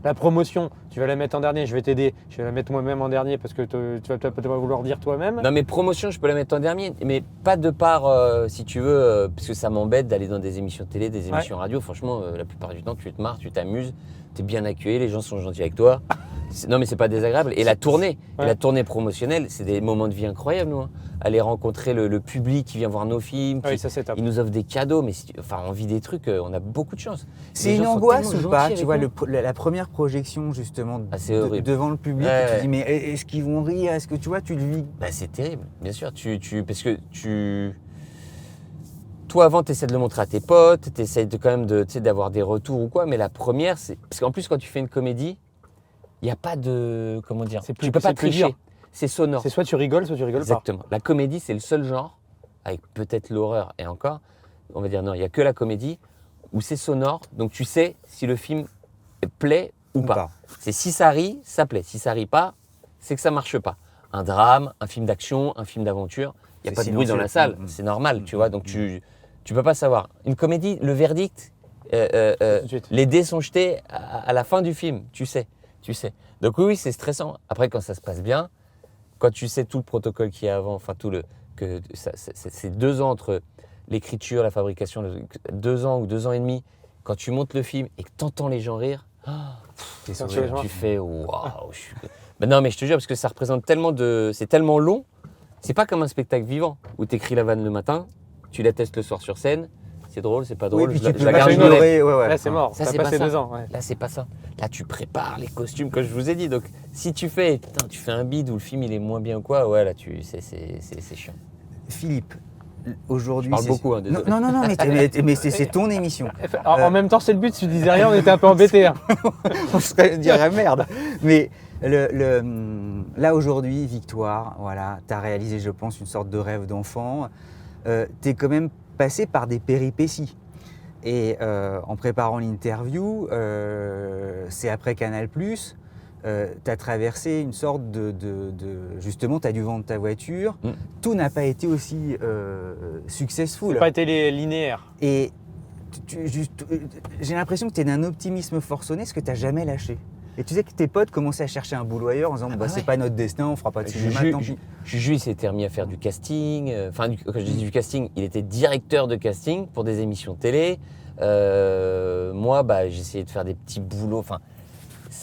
La promotion, tu vas la mettre en dernier, je vais t'aider. Je vais la mettre moi-même en dernier parce que tu vas peut-être vouloir dire toi-même. Non, mais promotion, je peux la mettre en dernier, mais pas de part, si tu veux, parce que ça m'embête d'aller dans des émissions télé, des émissions radio. Franchement, la plupart du temps, tu te marres, tu t'amuses, tu es bien accueilli, les gens sont gentils avec toi. Non, mais c'est pas désagréable. Et la tournée, Ouais. et la tournée promotionnelle, c'est des moments de vie incroyables, nous. Hein. Aller rencontrer le public qui vient voir nos films, Ah oui, ça c'est top. ils nous offrent des cadeaux, mais enfin, on vit des trucs, on a beaucoup de chance. C'est Les une gens sont angoisse tellement ou pas? gentils Tu vois, avec nous. la première projection, justement, Ah, c'est horrible. devant le public, Ouais, tu te ouais. dis, mais est-ce qu'ils vont rire? Est-ce que tu vois, tu le vis? Bah, c'est terrible, bien sûr. Parce que toi, avant, tu essaies de le montrer à tes potes, tu essaies quand même d'avoir des retours ou quoi, mais la première, c'est. Parce qu'en plus, quand tu fais une comédie, il n'y a pas de. Comment dire? C'est plus- Tu peux pas c'est plus tricher. dur. C'est sonore. C'est soit tu rigoles pas. Exactement. La comédie, c'est le seul genre, avec peut-être l'horreur et encore, on va dire non, il n'y a que la comédie où c'est sonore, donc tu sais si le film plaît ou pas. C'est si ça rit, ça plaît. Si ça rit pas, c'est que ça marche pas. Un drame, un film d'action, un film d'aventure, il n'y a C'est pas de bruit dans la silencieux. salle, c'est normal, tu vois. Donc Tu peux pas savoir. Une comédie, le verdict, Tout de suite. les dés sont jetés à la fin du film, tu sais. Donc oui, c'est stressant. Après, quand ça se passe bien, quand tu sais tout le protocole qu'il y a avant, enfin c'est 2 ans entre l'écriture, la fabrication, 2 ans ou 2 ans et demi, quand tu montes le film et que tu entends les gens rire, C'est Quand sourire. tu- tu fais waouh. Ben non, mais je te jure, parce que ça représente c'est tellement long, c'est pas comme un spectacle vivant où tu écris la vanne le matin, tu la testes le soir sur scène, c'est drôle, c'est pas Oui, drôle, puis je la tu peux pas garde une ignorer. Ouais. Là, c'est mort. Ça, T'as c'est passé pas ça. 2 ans. Ouais. Là, c'est pas ça. Là, tu prépares les costumes, comme je vous ai dit. Donc, si tu fais un bide où le film il est moins bien ou quoi, ouais, là, c'est chiant. Philippe, aujourd'hui. Je parle beaucoup, hein, non, désolé. non, mais c'est ton émission. En même temps, c'est le but. Si tu disais rien, on était un peu embêtés. Hein. On se dirait merde. Mais là aujourd'hui, Victoire, voilà, tu as réalisé, je pense, une sorte de rêve d'enfant. Tu es quand même passé par des péripéties. Et en préparant l'interview, c'est après Canal+, tu as traversé une sorte justement, tu as dû vendre ta voiture. Tout n'a pas été aussi successful. Ça n'a pas été linéaire. Et j'ai l'impression que tu es d'un optimisme forcené, parce que tu n'as jamais lâché. Et tu sais que tes potes commençaient à chercher un boulot ailleurs en disant bah c'est ouais. pas notre destin, on fera pas de cinéma, tant pis. Juju, il s'était remis à faire du casting. Enfin, quand je dis du casting, il était directeur de casting pour des émissions télé. Moi, j'ai essayé de faire des petits boulots. Enfin,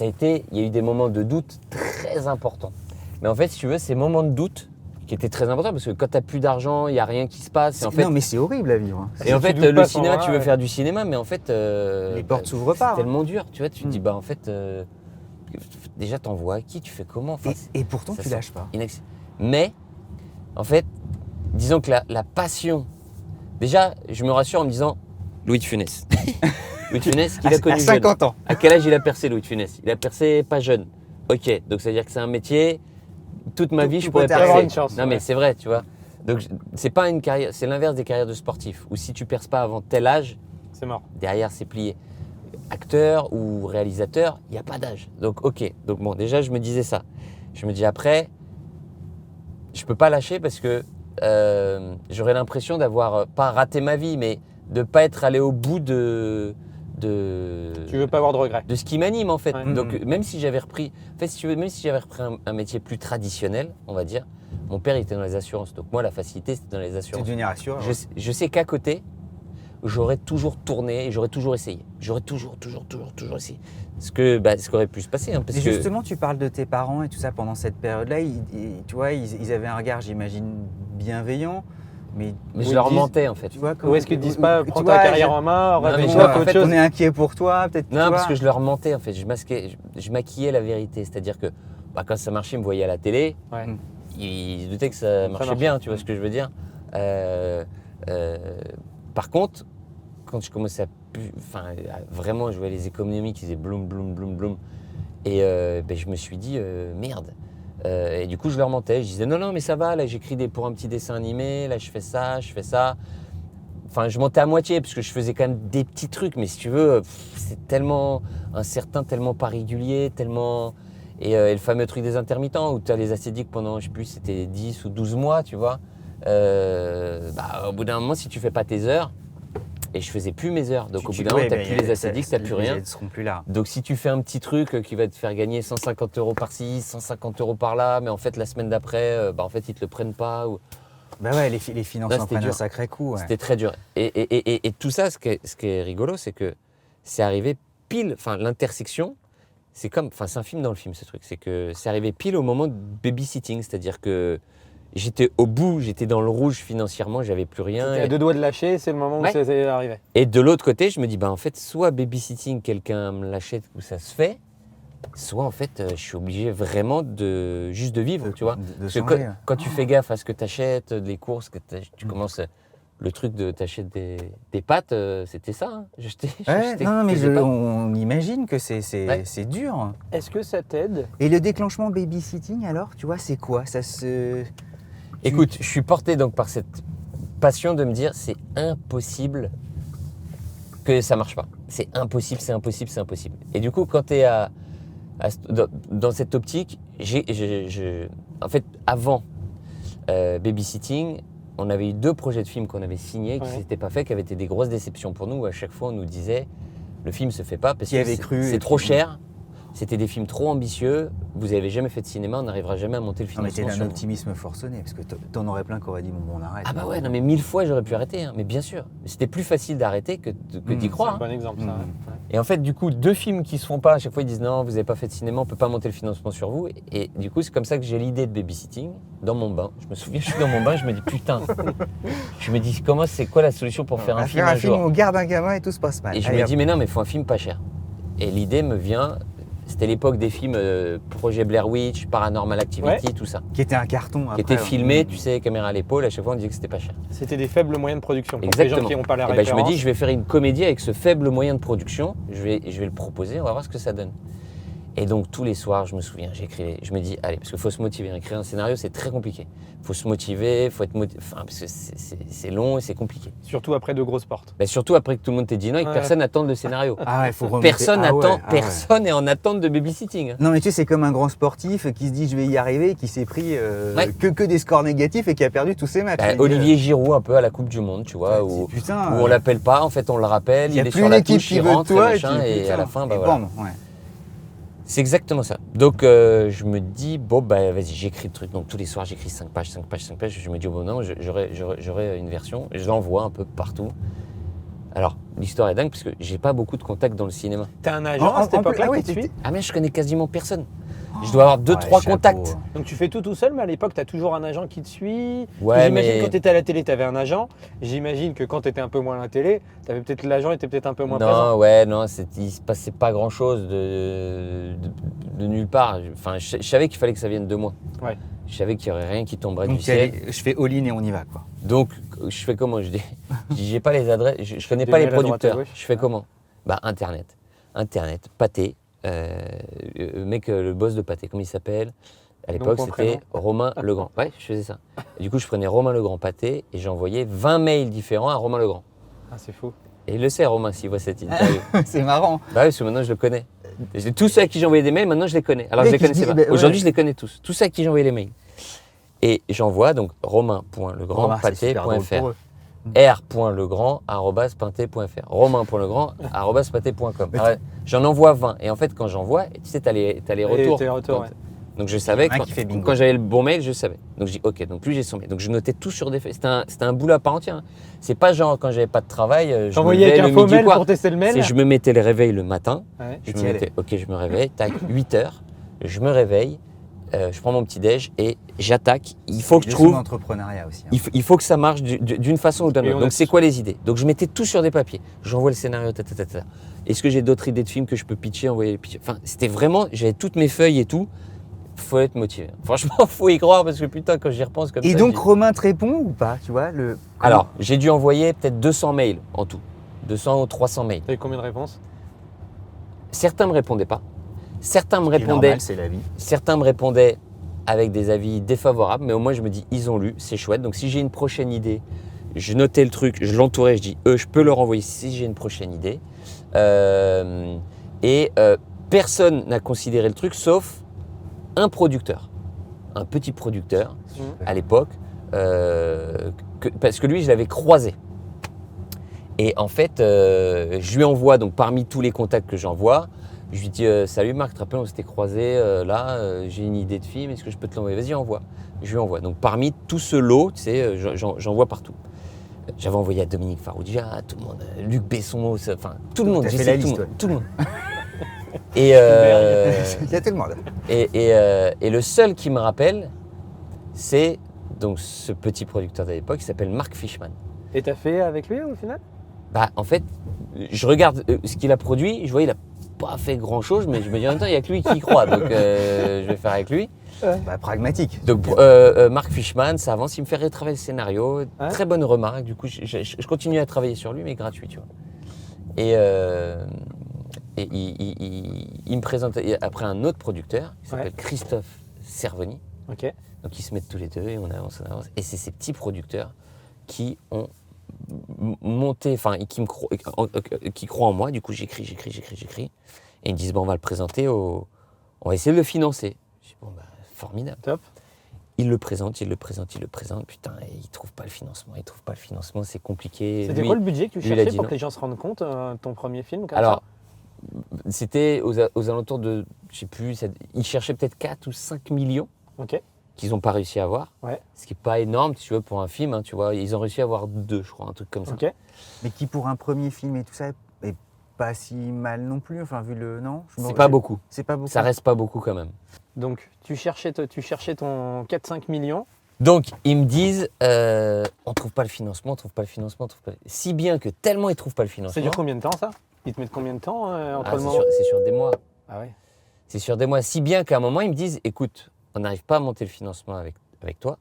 il y a eu des moments de doute très importants. Mais en fait, si tu veux, ces moments de doute qui étaient très importants, parce que quand tu n'as plus d'argent, il n'y a rien qui se passe. Et en fait, Non, mais c'est horrible à vivre. et en Tu fait, doutes pas le à ce cinéma, moment-là, tu veux ouais. faire du cinéma, mais en fait, Les portes s'ouvrent pas. C'est tellement dur. Tu vois, tu te dis, en fait, déjà, t'envoies à qui, tu fais comment? Enfin, Et pourtant, ça tu sent lâches pas. Mais, en fait, disons que la passion. Déjà, je me rassure en me disant Louis de Funès. Louis de Funès, qu'il a connu À 50 ans. jeune. À quel âge il a percé, Louis de Funès? Il a percé pas jeune. Ok, donc ça veut dire que c'est un métier. Toute ma Tout- vie, tout je pourrais peut arriver. percer. Une chance, Non, mais ouais. c'est vrai, tu vois. Donc, c'est pas une carrière, c'est l'inverse des carrières de sportifs. Où si tu perces pas avant tel âge, C'est mort. derrière, c'est plié. Acteur ou réalisateur, il n'y a pas d'âge. Donc, ok. Donc, bon, déjà, je me disais ça. Je me dis après, je peux pas lâcher parce que j'aurais l'impression d'avoir pas raté ma vie, mais de pas être allé au bout de Tu veux pas avoir de regrets. ce qui m'anime en fait. Ouais. Donc, même si j'avais repris, en fait, si tu veux, même si j'avais repris un métier plus traditionnel, on va dire, mon père il était dans les assurances. Donc, moi, la facilité, c'était dans les C'est assurances. devenir assureur. Je sais qu'à côté, j'aurais toujours tourné et j'aurais toujours essayé. J'aurais toujours essayé. Ce qui aurait pu se passer. Hein, parce Mais que justement, tu parles de tes parents et tout ça pendant cette période-là. Tu vois, ils avaient un regard, j'imagine, bienveillant. Mais je leur mentais en fait. tu vois, Ou est-ce qu'ils te disent pas, tu prends vois, ta carrière en main, Non, mais réfléchis je- à en autre fait, chose. on est inquiet pour toi, peut-être. tu Non, vois. parce que je leur mentais en fait. Je maquillais la vérité. C'est-à-dire que quand ça marchait, ils me voyaient à la télé. Ouais. Ils se doutaient que ça marchait marche. bien, tu vois ce que je veux dire. Par contre, quand je commençais vraiment, je voyais les économies qui faisaient bloum, bloum, bloum, bloum. Et je me suis dit, merde. Et du coup, je leur mentais. Je disais, non, mais ça va, là, j'écris pour un petit dessin animé, là, je fais ça. Enfin, je mentais à moitié, parce que je faisais quand même des petits trucs. Mais si tu veux, c'est tellement incertain, tellement pas régulier, tellement... Et le fameux truc des intermittents, où tu as les acédiques pendant, je sais plus, c'était 10 ou 12 mois, tu vois. Au bout d'un moment, si tu fais pas tes heures, et je faisais plus mes heures, donc au bout d'un moment, tu n'as plus les acédiques, tu n'as plus rien. Ils ne seront plus là. Donc si tu fais un petit truc qui va te faire gagner 150 € par-ci, 150 € par-là, mais en fait, la semaine d'après, en fait, ils te le prennent pas. Bah ouais, les finances Là, en c'était prennent un dur. sacré coup. Ouais. C'était très dur. Et tout ça, ce qui est rigolo, c'est que c'est arrivé pile, l'intersection, c'est un film dans le film, ce truc. C'est que c'est arrivé pile au moment de babysitting, c'est-à-dire que j'étais au bout, j'étais dans le rouge financièrement, j'avais plus rien. T'es à 2 doigts de lâcher, c'est le moment où Ouais. c'est arrivé. Et de l'autre côté, je me dis, en fait, soit babysitting, quelqu'un me l'achète ou ça se fait, soit en fait, je suis obligé vraiment juste de vivre, tu vois. De Parce que changer. quand tu fais gaffe à ce que tu achètes, les courses, tu commences, le truc de t'achètes des pâtes, c'était ça. Hein. Ouais, non, mais que des pâtes. on imagine que c'est Ouais. dur. Est-ce que ça t'aide? Et le déclenchement babysitting, alors, tu vois, c'est quoi? Ça se... Écoute, je suis porté donc par cette passion de me dire, c'est impossible que ça marche pas. C'est impossible. Et du coup, quand tu es dans cette optique, en fait, avant babysitting, on avait eu 2 projets de films qu'on avait signés qui ne Ouais. s'étaient pas faits, qui avaient été des grosses déceptions pour nous. Où à chaque fois, on nous disait le film ne se fait pas parce Qui que avait cru, c'est et trop puis- cher. C'était des films trop ambitieux. Vous n'avez jamais fait de cinéma, on n'arrivera jamais à monter le Non, mais t'es financement d'un sur vous. optimisme forcené, parce que t'en aurais plein qui auraient dit bon, on arrête. Ah bah ouais, non mais 1000 fois j'aurais pu arrêter, hein. Mais bien sûr. C'était plus facile d'arrêter que d'y C'est croire. C'est un bon exemple, ça. Mhm. Ouais. Et en fait, du coup, 2 films qui se font pas, à chaque fois ils disent non, vous n'avez pas fait de cinéma, on peut pas monter le financement sur vous. Et du coup, c'est comme ça que j'ai l'idée de babysitting dans mon bain. Je me souviens, je suis dans mon bain, je me dis putain. Je me dis comment, c'est quoi la solution pour faire un film un jour. où on garde un gamin et tout se passe mal. Et je Allez, me hop. dis mais non, mais il faut un film pas cher. Et l'idée me vient, c'était l'époque des films Projet Blair Witch, Paranormal Activity, tout ça. Qui était un carton après. Qui était hein. filmé, tu sais, caméra à l'épaule, à chaque fois on disait que c'était pas cher. C'était des faibles moyens de production. Pour les Exactement. gens qui n'ont pas la Et ben, je référence. me dis, je vais faire une comédie avec ce faible moyen de production. Je vais le proposer, on va voir ce que ça donne. Et donc tous les soirs, je me souviens, j'écrivais. Je me dis, allez, parce qu'il faut se motiver. Écrire un scénario, c'est très compliqué. Il faut se motiver, il faut être motivé. Enfin, parce que c'est long et c'est compliqué. Surtout après de grosses portes. Ben, surtout après que tout le monde t'ait dit non et que Ouais. personne n'attende le scénario. Ah ouais, faut remonter. Personne Ah ouais, attend, ah ouais. personne est en attente de babysitting. Hein. Non, mais tu sais, c'est comme un grand sportif qui se dit je vais y arriver et qui s'est pris Ouais. que des scores négatifs et qui a perdu tous ses matchs. Ben, Il dit, Olivier Giroud un peu à la Coupe du Monde, tu vois, où putain, on l'appelle pas, en fait on le rappelle, il y a il est plus sur une la équipe touche, qui il veut de rentre toi et et, machin, puis, et putain, à la fin, bah et voilà. bam, ouais. C'est exactement ça. Donc je me dis, bon, bah vas-y, j'écris le truc. Donc tous les soirs, j'écris 5 pages, 5 pages, 5 pages. Je me dis, bon, non, j'aurai une version. Je l'envoie un peu partout. Alors, l'histoire est dingue parce que j'ai pas beaucoup de contacts dans le cinéma. T'as un agent à cette époque-là ah ouais, qui te suit. Ah, mais je connais quasiment personne. Je dois avoir 2-3 chapeau. contacts. Donc tu fais tout seul, mais à l'époque, tu as toujours un agent qui te suit. Ouais, J'imagine mais- quand tu étais à la télé, tu avais un agent. J'imagine que quand tu étais un peu moins à la télé, l'agent était peut-être un peu moins présent. Non, ouais, non, il se passait pas grand-chose de nulle part. Enfin, je savais qu'il fallait que ça vienne de moi. Ouais. Je savais qu'il y aurait rien qui tomberait Donc du ciel. je fais all-in et on y va, quoi. Donc, je fais comment? Je dis, j'ai pas les adresses, je connais Des pas les mails à droite à producteurs. gauche. Je fais comment? Bah, Internet, Pathé, mec, le boss de Pathé, comment il s'appelle? À l'époque, Nom, c'était prénom. Romain Legrand. Ouais, je faisais ça. Et du coup, je prenais Romain Legrand Pathé et j'envoyais 20 mails différents à Romain Legrand. Ah, c'est fou. Et il le sait, Romain, s'il voit cette interview. C'est marrant. Bah oui, parce que maintenant, je le connais. Tous ceux à qui j'ai envoyé des mails, maintenant, je les connais. Alors, je Mais les qui connaissais dit- pas. bah, ouais. Aujourd'hui, je les connais tous. Tous ceux à qui j'ai envoyé les mails. Et j'envoie donc Remarque, c'est super drôle romain.legrand.pathé.fr. pour eux. r.legrand@pathé.fr, romain.legrand@pathé.com. J'en envoie 20 et en fait quand j'envoie, tu sais t'as les retours. tes retours, ouais. Donc je savais Il y en a un qui fait bingo. quand j'avais le bon mail, je savais. Donc je dis OK, donc lui j'ai son mail. Donc je notais tout sur des feuilles. C'était un boulot à part entière. Hein. C'est pas genre quand j'avais pas de travail, je me J'envoyais levais avec le un faux midi mail quoi. pour tester le mail. C'est je me mettais le réveil le matin. Ouais. Je Et t'y me allais. mettais, OK, je me réveille, tac, 8h, je me réveille, je prends mon petit déj et j'attaque. Il faut que je Le trouve l'entrepreneuriat aussi. hein. il faut que ça marche d'une façon ou d'une Et autre. on a Donc, c'est tous- quoi les idées? Donc, je mettais tout sur des papiers. J'envoie le scénario, ta. Est-ce que j'ai d'autres idées de films que je peux pitcher, envoyer les pitcher? Enfin, c'était vraiment, j'avais toutes mes feuilles et tout. Faut être motivé. Franchement, faut y croire parce que putain, quand j'y repense comme Et ça. donc je dis- Romain te répond ou pas, tu vois Alors, j'ai dû envoyer peut-être 200 mails en tout. 200 ou 300 mails. T'as eu combien de réponses? Certains me répondaient pas. Certains me C'est répondaient. normal, c'est la vie. Certains me répondaient avec des avis défavorables, mais au moins je me dis, ils ont lu, c'est chouette. Donc si j'ai une prochaine idée, je notais le truc, je l'entourais, je dis, je peux leur envoyer si j'ai une prochaine idée. Personne n'a considéré le truc sauf un producteur, un petit producteur à l'époque, parce que lui, je l'avais croisé. Et en fait, je lui envoie, donc parmi tous les contacts que j'envoie, je lui dis salut Marc, tu te rappelles, on s'était croisés j'ai une idée de film, est-ce que je peux te l'envoyer? Vas-y, envoie. Je lui envoie. Donc parmi tout ce lot, tu sais, j'envoie partout. J'avais envoyé à Dominique Farrugia, tout le monde, Luc Besson, enfin tout le monde. T'as fait j'essaie la tout le liste, monde, ouais. tout le monde. Et, Il y a tout le monde. et le seul qui me rappelle, c'est donc ce petit producteur de l'époque qui s'appelle Mark Fishman. Et t'as fait avec lui au final? Bah, en fait, je regarde ce qu'il a produit, je vois il a pas fait grand chose, mais je me dis en même temps, il n'y a que lui qui y croit, donc je vais faire avec lui. Bah, pragmatique. Donc, Mark Fishman, ça avance, il me fait retravailler le scénario, très bonne remarque, du coup, je continue à travailler sur lui, mais gratuit, tu vois. Et il me présente après un autre producteur, qui s'appelle Christophe Cervoni. Ok. Donc ils se mettent tous les deux et on avance. Et c'est ces petits producteurs qui ont monté, enfin qui croient en moi. Du coup j'écris. Et ils me disent bon, on va le présenter on va essayer de le financer. Je dis bon bah formidable. Top. il le présente. Putain, et il trouve pas le financement. C'est compliqué. C'était Lui, quoi le budget que tu lui, il a cherchais dit pour non. que les gens se rendent compte de ton premier film comme Alors, c'était aux alentours de, je sais plus, ils cherchaient peut-être 4 ou 5 millions ça? Ok. qu'ils n'ont pas réussi à avoir. Ouais. Ce qui n'est pas énorme, si tu veux, pour un film. Hein, tu vois, ils ont réussi à avoir 2, je crois, un truc comme ça. Ok. Mais qui pour un premier film et tout ça est pas si mal non plus, enfin vu le... Non C'est pas beaucoup. C'est pas beaucoup. Ça reste pas beaucoup quand même. Donc tu cherchais ton 4-5 millions. Donc, ils me disent, on trouve pas le financement. Si bien que tellement ils trouvent pas le Ça financement. dure combien de temps ça? Ils te mettent combien de temps entre Ah, le moment c'est sur des mois. Ah ouais. C'est sur des mois. Si bien qu'à un moment, ils me disent, écoute, on n'arrive pas à monter le financement avec toi.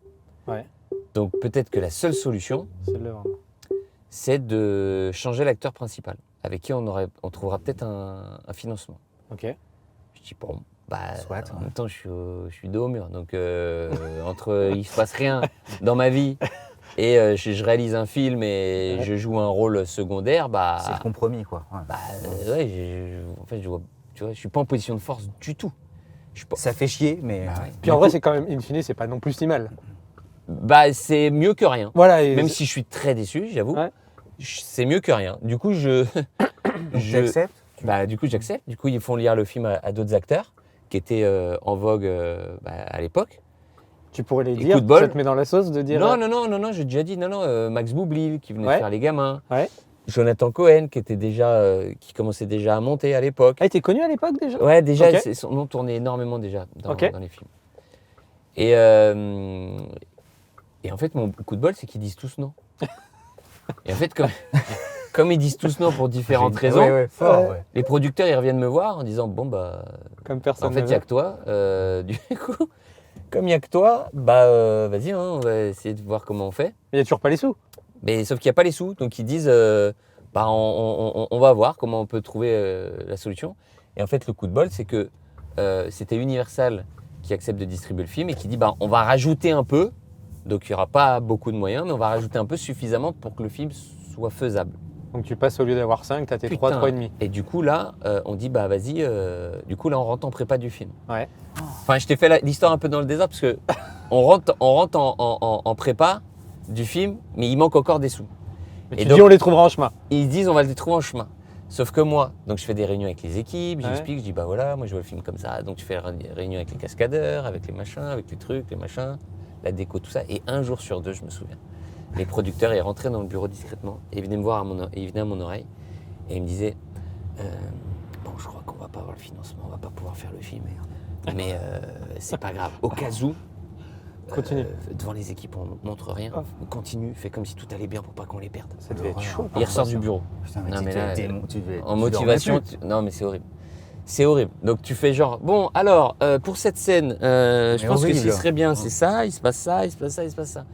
Ouais. Donc, peut-être que la seule solution, C'est de le vendre. c'est de changer l'acteur principal, avec qui on trouvera peut-être un financement. Ok. Je dis, bon, bah, Soit, en ouais. même temps, je suis dos au mur. Donc, entre il se passe rien dans ma vie et je réalise un film et Ouais. je joue un rôle secondaire, C'est bah, le compromis, quoi. Ouais. ouais, en fait, tu vois, je suis pas en position de force du tout. Je suis pas- Ça fait chier, mais... Bah ouais. Puis en vrai, c'est quand même, in fine, c'est pas non plus si mal. Bah, c'est mieux que rien. Voilà. Et Même si je suis très déçu, j'avoue, Ouais. c'est mieux que rien. Du coup, J'accepte. Bah, du coup, j'accepte. Du coup, ils font lire le film à d'autres acteurs qui étaient en vogue à l'époque. tu pourrais les Et dire, coup de bol. ça te met dans la sauce de dire. Non, j'ai déjà dit. Non, Max Boublil qui venait Ouais. de faire Les Gamins. Ouais. Jonathan Cohen qui commençait déjà à monter à l'époque. Ah, il était connu à l'époque déjà? Ouais, déjà, Ok. son nom tournait énormément déjà dans Ok. les films. Et en fait, mon coup de bol, c'est qu'ils disent tous non. Et en fait, comme ils disent tous non pour différentes raisons, Ouais, fort, Ouais. ouais. les producteurs, ils reviennent me voir en disant, bon, bah, Comme personne. en fait, il ne n'y a veut. que toi. Du coup, comme il n'y a que toi, bah, vas-y, hein, on va essayer de voir comment on fait. Mais il n'y a toujours pas les sous. Mais sauf qu'il n'y a pas les sous, donc ils disent, bah, on va voir comment on peut trouver la solution. Et en fait, le coup de bol, c'est que c'était Universal qui accepte de distribuer le film et qui dit, bah, on va rajouter un peu. Donc il n'y aura pas beaucoup de moyens, mais on va rajouter un peu suffisamment pour que le film soit faisable. Donc tu passes au lieu d'avoir 5, tu as tes Putain. 3, 3,5. Et du coup, là, on dit, bah vas-y, du coup, là, on rentre en prépa du film. Ouais. Enfin, je t'ai fait l'histoire un peu dans le désordre parce que on rentre en prépa du film, mais il manque encore des sous. Mais Et tu donc- dis on les trouvera en chemin. Ils disent, on va les trouver en chemin. Sauf que moi, donc je fais des réunions avec les équipes, Ouais. j'explique, je dis, bah voilà, moi je vois le film comme ça. Donc je fais des réunions avec les cascadeurs, avec les machins, avec les trucs, les machins, la déco, tout ça. Et un jour sur deux, je me souviens, les producteurs, ils rentraient dans le bureau discrètement et ils venaient me voir ils venaient à mon oreille et ils me disaient, bon, je crois qu'on va pas avoir le financement, on va pas pouvoir faire le film. Mais c'est pas grave. Au cas où, Continue. devant les équipes, on montre rien. Oh. On continue, fais comme si tout allait bien pour pas qu'on les perde. Ça devait être l'horreur. chaud. Il ressort du bureau. Putain, Non, tu mais devais là, tu En dormais motivation, plus. non mais c'est horrible. C'est horrible. Donc tu fais genre, bon alors, pour cette scène, je pense que ce qui serait bien, c'est ça, il se passe ça, il se passe ça, il se passe ça.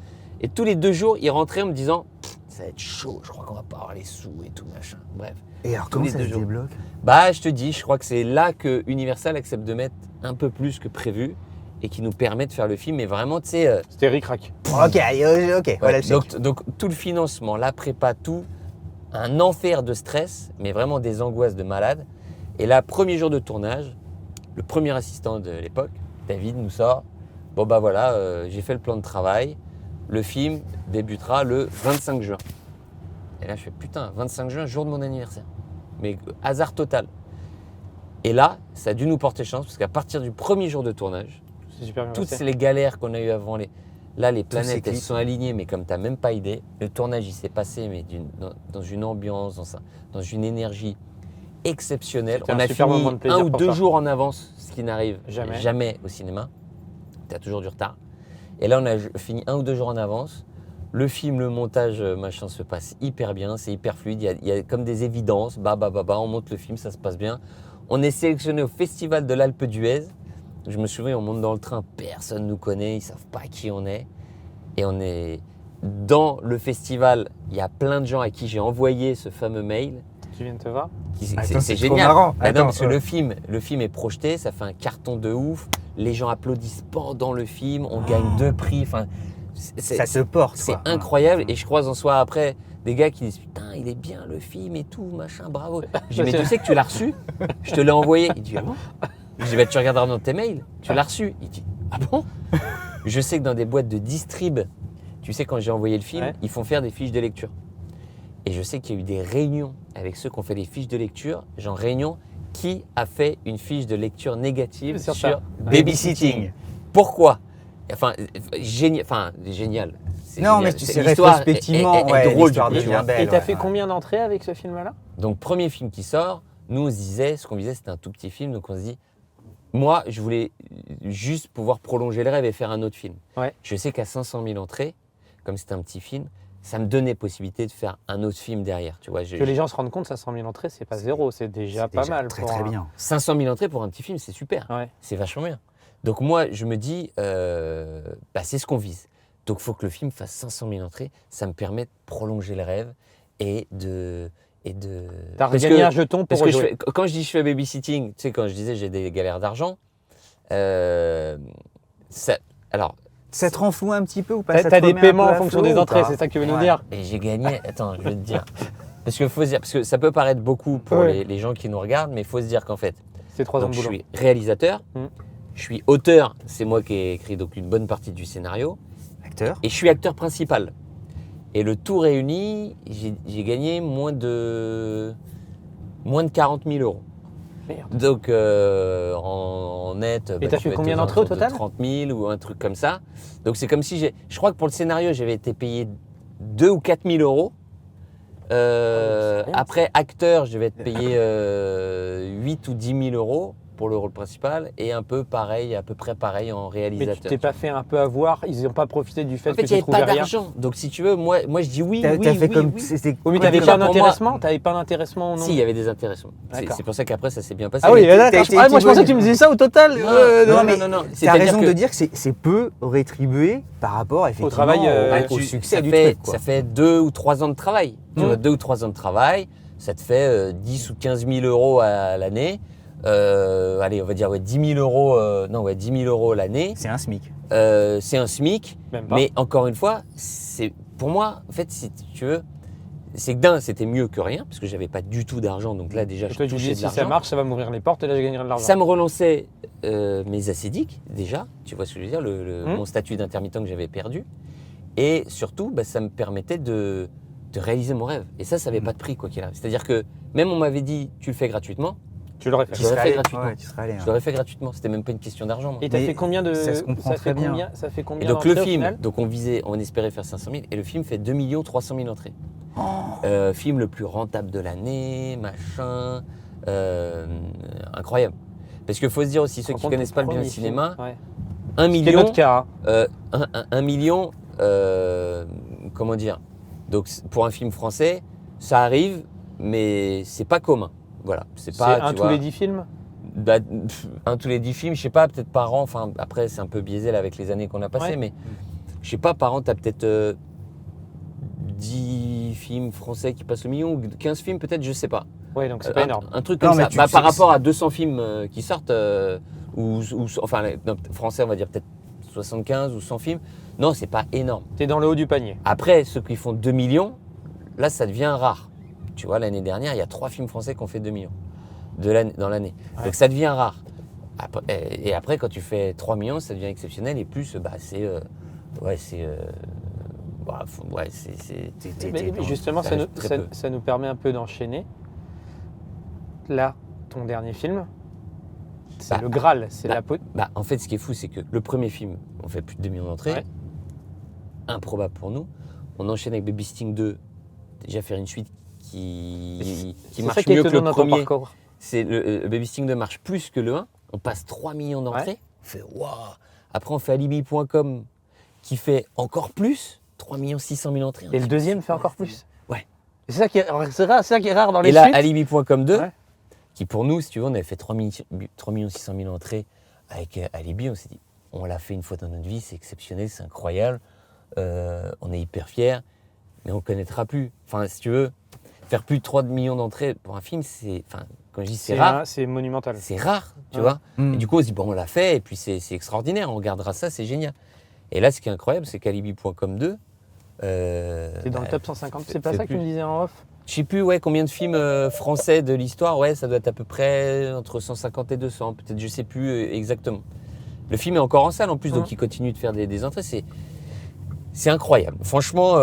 Et tous les 2 jours, il rentrait en me disant, ça va être chaud, je crois qu'on va pas avoir les sous et tout machin. Bref. Et alors, Tous comment les ça 2 se jours. débloque? Bah je te dis, je crois que c'est là que Universal accepte de mettre un peu plus que prévu et qui nous permet de faire le film. Mais vraiment, tu sais, C'était ric-rac. Ok, voilà le chèque. donc tout le financement, la prépa, tout, un enfer de stress, mais vraiment des angoisses de malade. Et là, premier jour de tournage, le premier assistant de l'époque, David, nous sort, bon bah voilà, j'ai fait le plan de travail, le film débutera le 25 juin. Et là, je fais putain, 25 juin, jour de mon anniversaire. Mais hasard total. Et là, ça a dû nous porter chance, parce qu'à partir du premier jour de tournage, C'est super bien toutes passé. les galères qu'on a eues avant, là les planètes elles s'éclipse. sont alignées, mais comme tu n'as même pas idée, le tournage il s'est passé mais dans une ambiance, dans une énergie exceptionnelle. C'était On un a super fini moment de plaisir 1 ou pour 2 toi. jours en avance, ce qui n'arrive Jamais. jamais au cinéma. Tu as toujours du retard. Et là on a fini 1 ou 2 jours en avance. Le film, le montage, machin se passe hyper bien, c'est hyper fluide, il y a comme des évidences, on monte le film, ça se passe bien. On est sélectionné au Festival de l'Alpe d'Huez. Je me souviens, on monte dans le train, personne ne nous connaît, ils ne savent pas qui on est. Et on est dans le festival, il y a plein de gens à qui j'ai envoyé ce fameux mail. Tu viens de te voir? Attends, C'est c'est trop génial. marrant. Bah non, Attends, parce que le film est projeté, ça fait un carton de ouf. Les gens applaudissent pendant le film, on gagne 2 prix. Enfin, ça se porte. c'est quoi. incroyable. Et je croise en soir après des gars qui disent putain, il est bien le film et tout, machin, bravo. Je dis mais tu sais que tu l'as reçu? Je te l'ai envoyé. Il dit ah bon? Je dis bah tu regarderas dans tes mails, tu l'as reçu. Il dit ah bon? Je sais que dans des boîtes de distrib, tu sais, quand j'ai envoyé le film, ils font faire des fiches de lecture. Et je sais qu'il y a eu des réunions avec ceux qui ont fait les fiches de lecture. Genre réunion, qui a fait une fiche de lecture négative sur babysitting. Pourquoi? Enfin, génial. Non, mais tu sais, rétrospectivement, drôle, devient belle. Et t'as fait combien d'entrées avec ce film-là? Donc, premier film qui sort, nous on se disait, ce qu'on disait, c'était un tout petit film, donc on se dit, moi, je voulais juste pouvoir prolonger le rêve et faire un autre film. Ouais. Je sais qu'à 500 000 entrées, comme c'était un petit film, ça me donnait possibilité de faire un autre film derrière. Tu vois, que les gens se rendent compte, 500 000 entrées, c'est pas zéro, c'est déjà pas mal. Très très bien. 500 000 entrées pour un petit film, c'est super. Ouais. C'est vachement bien. Donc moi, je me dis, c'est ce qu'on vise. Donc il faut que le film fasse 500 000 entrées. Ça me permet de prolonger le rêve et de... T'as regagné un jeton pour jouer. Quand je dis je fais babysitting, tu sais, quand je disais j'ai des galères d'argent, ça te rend flou un petit peu ou pas? T'as des paiements en fonction des entrées, c'est ça que tu veux nous dire? Et j'ai gagné, attends, je vais te dire. Parce que ça peut paraître beaucoup pour les gens qui nous regardent, mais il faut se dire qu'en fait, c'est 3 ans de boulot. Je suis réalisateur, je suis auteur, c'est moi qui ai écrit donc une bonne partie du scénario. Acteur. Et je suis acteur principal. Et le tout réuni, j'ai gagné moins de 40 000 euros. Merde. Donc en net, et t'as fait combien d'entrées au total? 30 000 ou un truc comme ça. Donc c'est comme si je crois que pour le scénario, j'avais été payé 2 ou 4 000 euros. Après acteur, je vais être payé 8 ou 10 000 euros pour le rôle principal et un peu pareil, à peu près pareil en réalisateur. Mais tu t'es pas fait un peu avoir? Ils n'ont pas profité du fait que tu trouvais rien. Il n'y avait pas d'argent. Donc si tu veux, moi je dis oui. T'as fait comme. Oui, mais t'avais pas d'intéressement? T'avais pas d'intéressement? Si, il y avait des intéressements. C'est pour ça qu'après ça s'est bien passé. Ah oui, d'accord. Moi je pensais que tu me disais ça au total. Non. T'as raison de dire que c'est peu rétribué par rapport effectivement au travail, au succès du truc. Ça fait 2 ou 3 ans de travail. Tu vois, 2 ou 3 ans de travail, ça te fait 10 ou 15 000 euros à l'année. Allez, on va dire 10 000 euros, 10 000 euros l'année. C'est un SMIC. C'est un SMIC, mais encore une fois, pour moi, en fait, si tu veux, c'est que c'était mieux que rien, parce que j'avais pas du tout d'argent, donc là déjà, je touchais de l'argent. Si ça marche, ça va m'ouvrir les portes et là, je gagnerai de l'argent. Ça me relançait mes acédiques, déjà, tu vois ce que je veux dire, mon statut d'intermittent que j'avais perdu, et surtout, ça me permettait de réaliser mon rêve. Et ça n'avait pas de prix, quoi qu'il arrive. C'est-à-dire que même on m'avait dit, tu le fais gratuitement. Tu l'aurais fait. Je l'aurais fait gratuitement. Ouais, tu serais allé, Je l'aurais fait gratuitement. C'était même pas une question d'argent. Moi. Et t'as fait combien de? Ça se comprend très bien. Ça fait combien? Et donc le film, donc on espérait faire 500 000 et le film fait 2 300 000 entrées. Film le plus rentable de l'année, machin, incroyable. Parce qu'il faut se dire aussi, ceux qui connaissent pas bien le cinéma, 1 million. C'est notre cas. 1 million, comment dire? Donc pour un film français, ça arrive, mais c'est pas commun. Voilà, c'est pas un tous les 10 films. Un tous les 10 films, je sais pas, peut-être par an. Enfin, après, c'est un peu biaisé là avec les années qu'on a passées, mais je sais pas, par an, tu as peut-être 10 films français qui passent le million ou 15 films, peut-être, je sais pas. Ouais, donc c'est pas énorme. Un truc comme ça. Par rapport à 200 films qui sortent, français, on va dire peut-être 75 ou 100 films. Non, c'est pas énorme. T'es dans le haut du panier. Après, ceux qui font 2 millions, là, ça devient rare. Tu vois, l'année dernière, il y a 3 films français qui ont fait 2 millions dans l'année. Ouais. Donc ça devient rare. Et après, quand tu fais 3 millions, ça devient exceptionnel. Et plus, justement, ça nous permet un peu d'enchaîner. Là, ton dernier film, c'est le Graal. C'est en fait, ce qui est fou, c'est que le premier film, on fait plus de 2 millions d'entrées. Ouais. Improbable pour nous. On enchaîne avec Babysitting 2. Déjà faire une suite qui marche mieux que le premier. Le Babysitting 2 marche plus que le 1. On passe 3 millions d'entrées. Ouais. On fait waouh. Après, on fait Alibi.com qui fait encore plus. 3 600 000 entrées. Et le deuxième fait encore plus. Ouais. C'est ça qui est rare dans les suites. Et là, Alibi.com 2, qui pour nous, si tu veux, on avait fait 3 600 000 entrées avec Alibi. On s'est dit, on l'a fait une fois dans notre vie, c'est exceptionnel, c'est incroyable. On est hyper fiers, mais on ne connaîtra plus. Enfin, si tu veux, faire plus de 3 millions d'entrées pour un film, quand je dis c'est rare. C'est monumental. C'est rare, tu vois. Et du coup, on se dit, on l'a fait, et puis c'est extraordinaire, on regardera ça, c'est génial. Et là, ce qui est incroyable, c'est qu'Alibi.com 2. C'est dans le top 150, c'est pas ça que tu me disais en off? Je sais plus combien de films français de l'histoire, ça doit être à peu près entre 150 et 200, peut-être, je sais plus exactement. Le film est encore en salle en plus, donc il continue de faire des entrées. C'est incroyable. Franchement,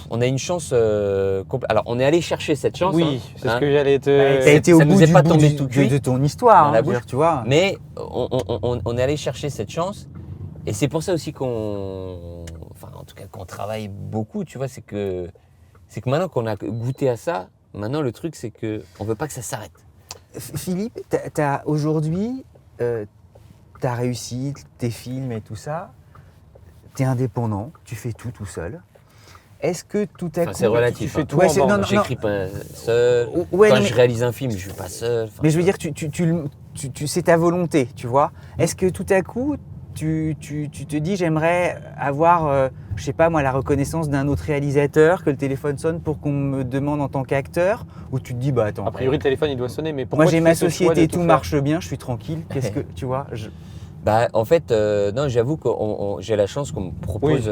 on a une chance. Alors, on est allé chercher cette chance. Oui, hein, c'est ce que j'allais te. T'as été au ça bout nous est du pas bout tombé du- tout cuit de ton histoire, dans la je veux bouche. dire, tu vois. Mais on est allé chercher cette chance. Et c'est pour ça aussi qu'on travaille beaucoup, tu vois. C'est que maintenant qu'on a goûté à ça, maintenant le truc, c'est qu'on ne veut pas que ça s'arrête. Philippe, aujourd'hui, t'as réussi tes films et tout ça. T'es indépendant, tu fais tout seul. Est-ce que tout à coup, C'est relatif. tu fais hein. tout Ouais, en c'est- bande. non, non, J'écris pas seul. Ouais, Quand non, je réalise un film, je ne suis pas seul. Enfin, mais je veux dire, c'est ta volonté, tu vois. Mmh. Est-ce que tout à coup, tu te dis, j'aimerais avoir, je sais pas moi, la reconnaissance d'un autre réalisateur, que le téléphone sonne pour qu'on me demande en tant qu'acteur, ou tu te dis, bah attends, A priori, le téléphone, il doit sonner, mais pourquoi moi j'ai tu ma fais ce choix société, de tout faire marche bien, je suis tranquille. Qu'est-ce que, tu vois, En fait, non, j'avoue que j'ai la chance qu'on me propose,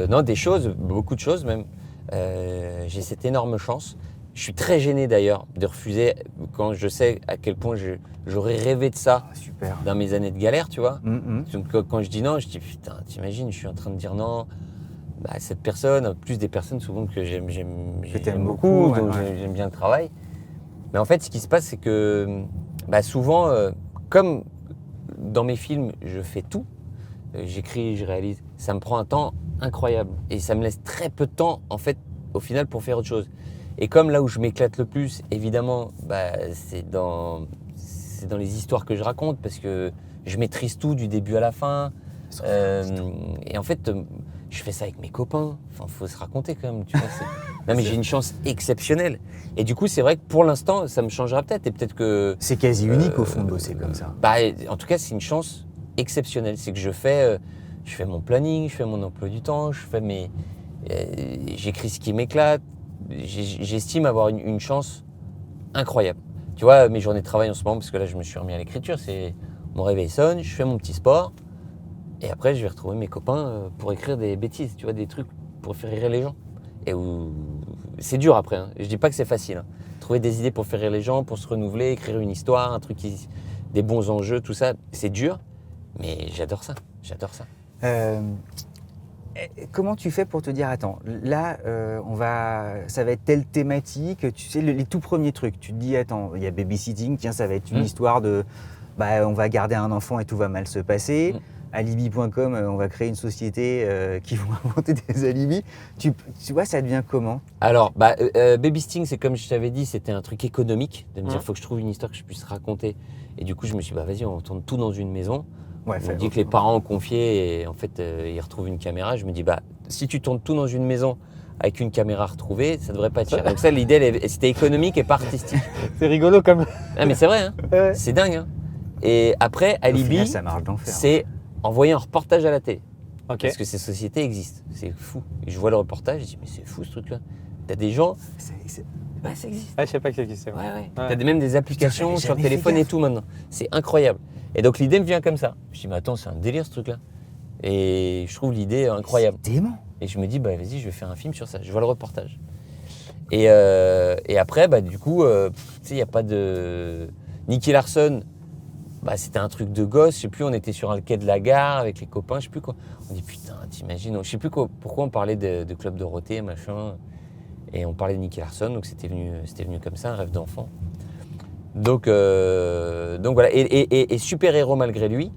non, des choses, beaucoup de choses même. J'ai cette énorme chance. Je suis très gêné d'ailleurs de refuser quand je sais à quel point j'aurais rêvé de ça super. dans mes années de galère, tu vois. Mhm. Donc, quand je dis non, je dis putain, t'imagines, je suis en train de dire non. Bah, cette personne, en plus des personnes souvent que j'aime t'aimes beaucoup, beaucoup, donc ouais. j'aime bien le travail. Mais en fait, ce qui se passe, c'est que souvent, comme dans mes films, je fais tout, j'écris, je réalise, ça me prend un temps incroyable. Et ça me laisse très peu de temps, en fait, au final, pour faire autre chose. Et comme là où je m'éclate le plus, évidemment, c'est dans les histoires que je raconte, parce que je maîtrise tout du début à la fin. Et en fait, je fais ça avec mes copains. Enfin, faut se raconter quand même. Tu vois, non, mais j'ai une chance exceptionnelle. Et du coup, c'est vrai que pour l'instant, ça me changera peut-être. Et peut-être que. C'est quasi unique au fond de bosser comme ça. En tout cas, c'est une chance exceptionnelle. C'est que je fais mon planning, je fais mon emploi du temps, j'écris ce qui m'éclate. J'estime avoir une chance incroyable. Tu vois, mes journées de travail en ce moment, parce que là, je me suis remis à l'écriture, c'est mon réveil sonne, je fais mon petit sport. Et après, je vais retrouver mes copains pour écrire des bêtises, tu vois, des trucs pour faire rire les gens. C'est dur après, hein. Je dis pas que c'est facile. Hein. Trouver des idées pour faire rire les gens, pour se renouveler, écrire une histoire, des bons enjeux, tout ça, c'est dur. Mais j'adore ça, Comment tu fais pour te dire, attends, là, ça va être telle thématique, tu sais, les tout premiers trucs. Tu te dis, attends, il y a babysitting, tiens, ça va être une histoire de, on va garder un enfant et tout va mal se passer. Alibi.com, on va créer une société qui va inventer des alibis. Tu vois, ça devient comment? Alors, Baby Sting, c'est comme je t'avais dit, c'était un truc économique, de me dire, il faut que je trouve une histoire que je puisse raconter. Et du coup, je me suis dit, vas-y, on tourne tout dans une maison. Ouais, on me dit que les parents ont confié et en fait, ils retrouvent une caméra. Je me dis, si tu tournes tout dans une maison avec une caméra retrouvée, ça devrait pas être cher. Donc ça, l'idée, c'était économique et pas artistique. C'est rigolo comme. Ah, mais c'est vrai, hein. Ouais. C'est dingue. Hein. Et après, Au final, Alibi, ça marche d'enfer. c'est envoyer un reportage à la télé. Ok. Parce que ces sociétés existent. C'est fou. Et je vois le reportage, je dis, mais c'est fou ce truc-là. T'as des gens. Ça existe. Ah, je sais pas que ça existait. Ouais. T'as même des applications Putain, sur le j'avais téléphone jamais et tout maintenant. C'est incroyable. Et donc l'idée me vient comme ça. Je dis, mais attends, c'est un délire ce truc-là. Et je trouve l'idée incroyable. C'est dément. Et je me dis, vas-y, je vais faire un film sur ça. Je vois le reportage. Et après, du coup, tu sais, il n'y a pas de. Nicky Larson, c'était un truc de gosse. Je sais plus, on était sur un quai de la gare avec les copains, je sais plus quoi. On dit, putain, t'imagines. Je sais plus pourquoi on parlait de Club Dorothée, machin. Et on parlait de Nicky Larson, donc c'était venu comme ça, un rêve d'enfant. Donc voilà. Et super-héros malgré lui,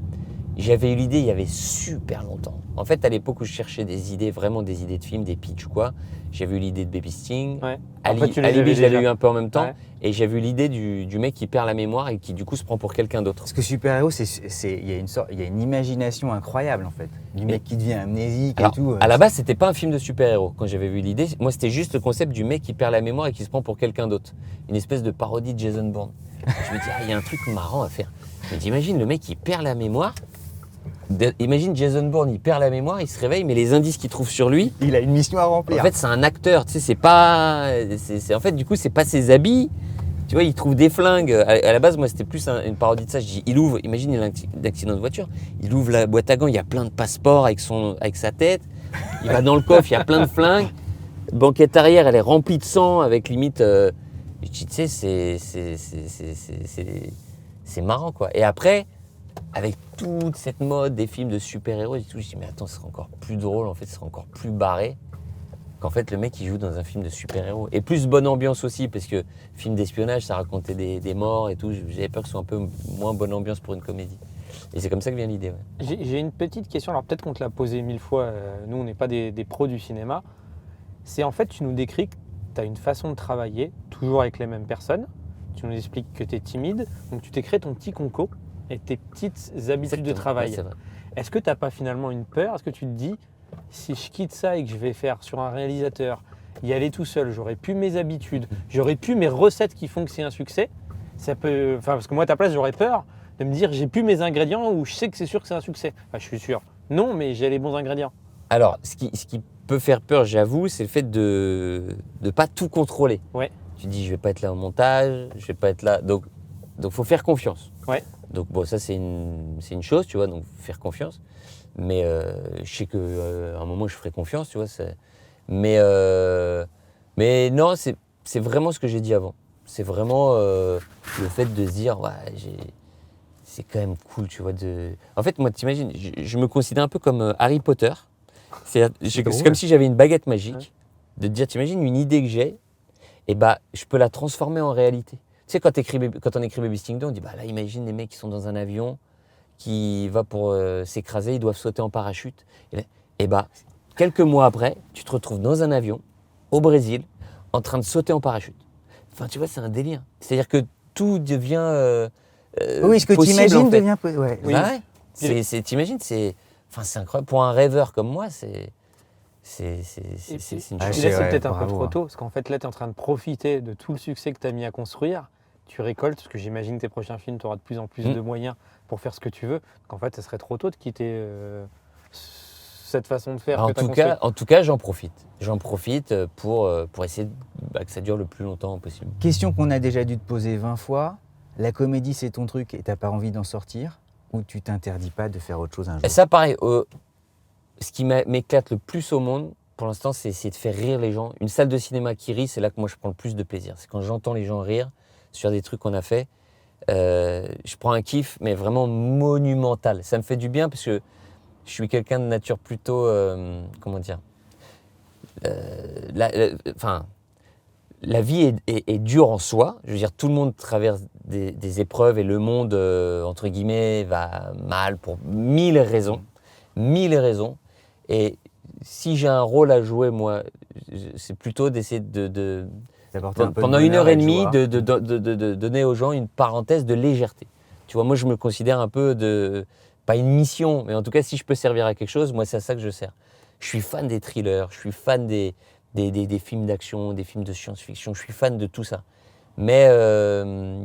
j'avais eu l'idée il y avait super longtemps. En fait, à l'époque où je cherchais des idées, vraiment des idées de films, des pitchs ou quoi, j'avais eu l'idée de Baby Sting. Ouais. Alibi, tu les avais je l'avais déjà. eu un peu en même temps. Ouais. Et j'avais eu l'idée du mec qui perd la mémoire et qui du coup se prend pour quelqu'un d'autre. Parce que super-héros, il y a une imagination incroyable en fait. Du mec qui devient amnésique Alors, et tout. à la base, c'était pas un film de super-héros quand j'avais vu l'idée. Moi, c'était juste le concept du mec qui perd la mémoire et qui se prend pour quelqu'un d'autre. Une espèce de parodie de Jason Bourne. Je me dis, il y a un truc marrant à faire. Mais t'imagines le mec qui perd la mémoire. Imagine Jason Bourne, il perd la mémoire, il se réveille, mais les indices qu'il trouve sur lui, Il a une mission à remplir. en fait, c'est un acteur. Tu sais, c'est pas. En fait, du coup, c'est pas ses habits. Tu vois, il trouve des flingues. À la base, moi, c'était plus une parodie de ça. Je dis, il ouvre, imagine, il a un accident de voiture. Il ouvre la boîte à gants, il y a plein de passeports avec sa tête. Il va dans le coffre, il y a plein de flingues. Banquette arrière, elle est remplie de sang avec limite. Je dis, tu sais, c'est marrant quoi. Et après, avec toute cette mode des films de super-héros et tout, je dis mais attends, ce serait encore plus drôle, en fait, ce serait encore plus barré qu'en fait le mec il joue dans un film de super-héros. Et plus bonne ambiance aussi, parce que film d'espionnage, ça racontait des morts et tout, j'avais peur que ce soit un peu moins bonne ambiance pour une comédie. Et c'est comme ça que vient l'idée. Ouais. J'ai une petite question, alors peut-être qu'on te l'a posée 1000 fois, nous on n'est pas des pros du cinéma. C'est en fait, tu nous décris que tu as une façon de travailler, toujours avec les mêmes personnes. Tu nous expliques que tu es timide, donc tu t'es créé ton petit conco et tes petites habitudes de travail. Ouais, c'est vrai. Est-ce que tu n'as pas finalement une peur? Est-ce que tu te dis, si je quitte ça et que je vais faire sur un réalisateur, y aller tout seul, j'aurais plus mes habitudes, j'aurais plus mes recettes qui font que c'est un succès, ça peut, parce que moi à ta place j'aurais peur de me dire j'ai plus mes ingrédients ou je sais que c'est sûr que c'est un succès. Enfin, je suis sûr. Non, mais j'ai les bons ingrédients. Alors, ce qui peut faire peur, j'avoue, c'est le fait de ne pas tout contrôler. Ouais. Tu dis, je vais pas être là au montage, je vais pas être là. Donc faut faire confiance. Ouais. Donc bon, ça c'est une chose, tu vois, donc faire confiance. Mais je sais qu'à un moment je ferai confiance, tu vois. Mais non, c'est vraiment ce que j'ai dit avant. C'est vraiment le fait de se dire, ouais, c'est quand même cool, tu vois. En fait, moi, t'imagines, je me considère un peu comme Harry Potter. C'est comme si j'avais une baguette magique. Ouais. De te dire, t'imagines une idée que j'ai, et bah, je peux la transformer en réalité. Tu sais, quand on écrit Baby Sting 2, on dit, bah là, imagine les mecs qui sont dans un avion, qui va pour s'écraser, ils doivent sauter en parachute. Et bah, quelques mois après, tu te retrouves dans un avion, au Brésil, en train de sauter en parachute. Enfin, tu vois, c'est un délire. C'est-à-dire que tout devient oui, ce que tu imagines devient possible. Ouais. Oui. Bah ouais. T'imagines, c'est incroyable. Pour un rêveur comme moi, c'est une chose. C'est peut-être un peu trop tôt, parce qu'en fait, là, tu es en train de profiter de tout le succès que tu as mis à construire. Tu récoltes, parce que j'imagine que tes prochains films, tu auras de plus en plus de moyens pour faire ce que tu veux. Donc en fait, ça serait trop tôt de quitter cette façon de faire. En tout cas, j'en profite. J'en profite pour essayer que ça dure le plus longtemps possible. Question qu'on a déjà dû te poser 20 fois. La comédie, c'est ton truc et tu n'as pas envie d'en sortir, ou tu t'interdis pas de faire autre chose un jour? Ça, pareil, ce qui m'éclate le plus au monde, pour l'instant, c'est essayer de faire rire les gens. Une salle de cinéma qui rit, c'est là que moi je prends le plus de plaisir. C'est quand j'entends les gens rire sur des trucs qu'on a fait. Je prends un kiff, mais vraiment monumental. Ça me fait du bien parce que je suis quelqu'un de nature plutôt, comment dire, la vie est dure en soi. Je veux dire, tout le monde traverse des épreuves et le monde, entre guillemets, va mal pour 1000 raisons. 1000 raisons. Et si j'ai un rôle à jouer, moi, c'est plutôt d'essayer pendant 1h30 de donner aux gens une parenthèse de légèreté. Tu vois, moi, je me considère un peu pas une mission, mais en tout cas, si je peux servir à quelque chose, moi, c'est à ça que je sers. Je suis fan des thrillers, je suis fan des films d'action, des films de science-fiction, je suis fan de tout ça. Mais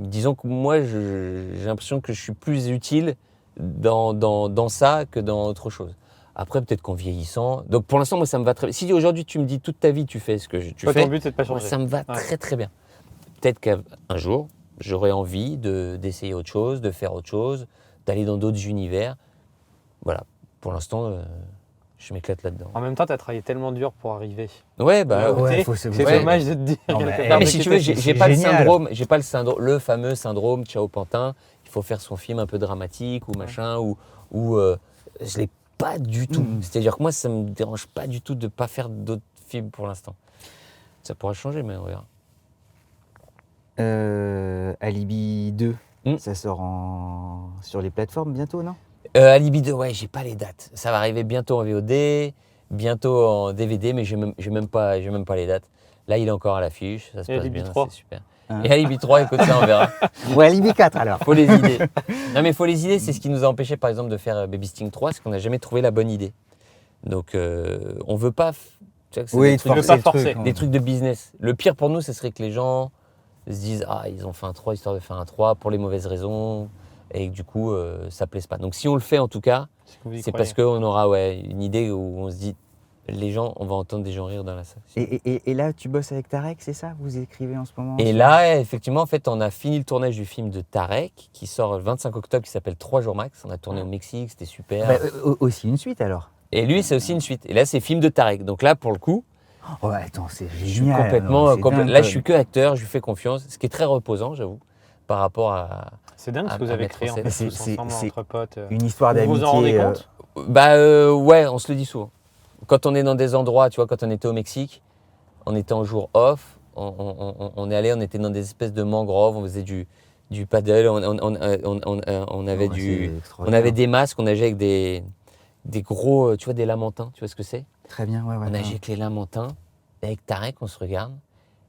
disons que moi, j'ai l'impression que je suis plus utile dans ça que dans autre chose. Après, peut-être qu'en vieillissant... Donc pour l'instant, moi, ça me va très bien. Si aujourd'hui, tu me dis toute ta vie, tu fais ce que tu fais, ton but, c'est de pas changer. Moi, ça me va très très bien. Peut-être qu'un jour, j'aurai envie d'essayer autre chose, de faire autre chose, d'aller dans d'autres univers. Voilà, pour l'instant... je m'éclate là-dedans. En même temps, tu as travaillé tellement dur pour arriver. Ouais, c'est dommage de te dire. Non, mais si tu veux, j'ai pas le fameux syndrome Ciao Pantin. Il faut faire son film un peu dramatique ou machin, ou je l'ai pas du tout. C'est-à-dire que moi, ça me dérange pas du tout de pas faire d'autres films pour l'instant. Ça pourra changer, mais on verra. Alibi 2, ça sort sur les plateformes bientôt, non? Alibi 2, ouais, j'ai pas les dates. Ça va arriver bientôt en VOD, bientôt en DVD, mais j'ai même pas les dates. Là, il est encore à l'affiche, ça se passe bien, c'est super. Et Alibi 3, écoute ça, on verra. Ou Alibi 4 alors. Faut les idées. Non mais faut les idées, c'est ce qui nous a empêché par exemple de faire Baby Sting 3, c'est qu'on n'a jamais trouvé la bonne idée. Donc on veut pas... Tu vois, forcer. Des trucs de business. Le pire pour nous, ce serait que les gens se disent « Ah, ils ont fait un 3 histoire de faire un 3 pour les mauvaises raisons ». Et que du coup, ça ne plaise pas. Donc si on le fait en tout cas, c'est parce qu'on aura une idée où on se dit, les gens, on va entendre des gens rire dans la salle. Et là, tu bosses avec Tarek, c'est ça? Vous écrivez en ce moment? Et là, effectivement, en fait, on a fini le tournage du film de Tarek, qui sort le 25 octobre, qui s'appelle 3 jours max. On a tourné au Mexique, c'était super. Aussi une suite alors? Et lui, c'est aussi une suite. Et là, c'est film de Tarek. Donc là, pour le coup, attends, c'est génial. Je suis complètement, là, je suis que acteur, je lui fais confiance, ce qui est très reposant, j'avoue, par rapport à C'est dingue ce que vous à avez mettre créé en en scène. fait, tous C'est- ensemble c'est entre potes. Une histoire Vous vous en rendez d'amitié. compte Ouais, on se le dit souvent. Quand on est dans des endroits, tu vois, quand on était au Mexique, on était en jour off, on est allé, on était dans des espèces de mangroves, on faisait du paddle, on avait on avait des masques, on nageait avec des gros, tu vois, des lamantins, tu vois ce que c'est? Très bien, ouais. On nageait avec les lamantins, et avec Tarek, on se regarde,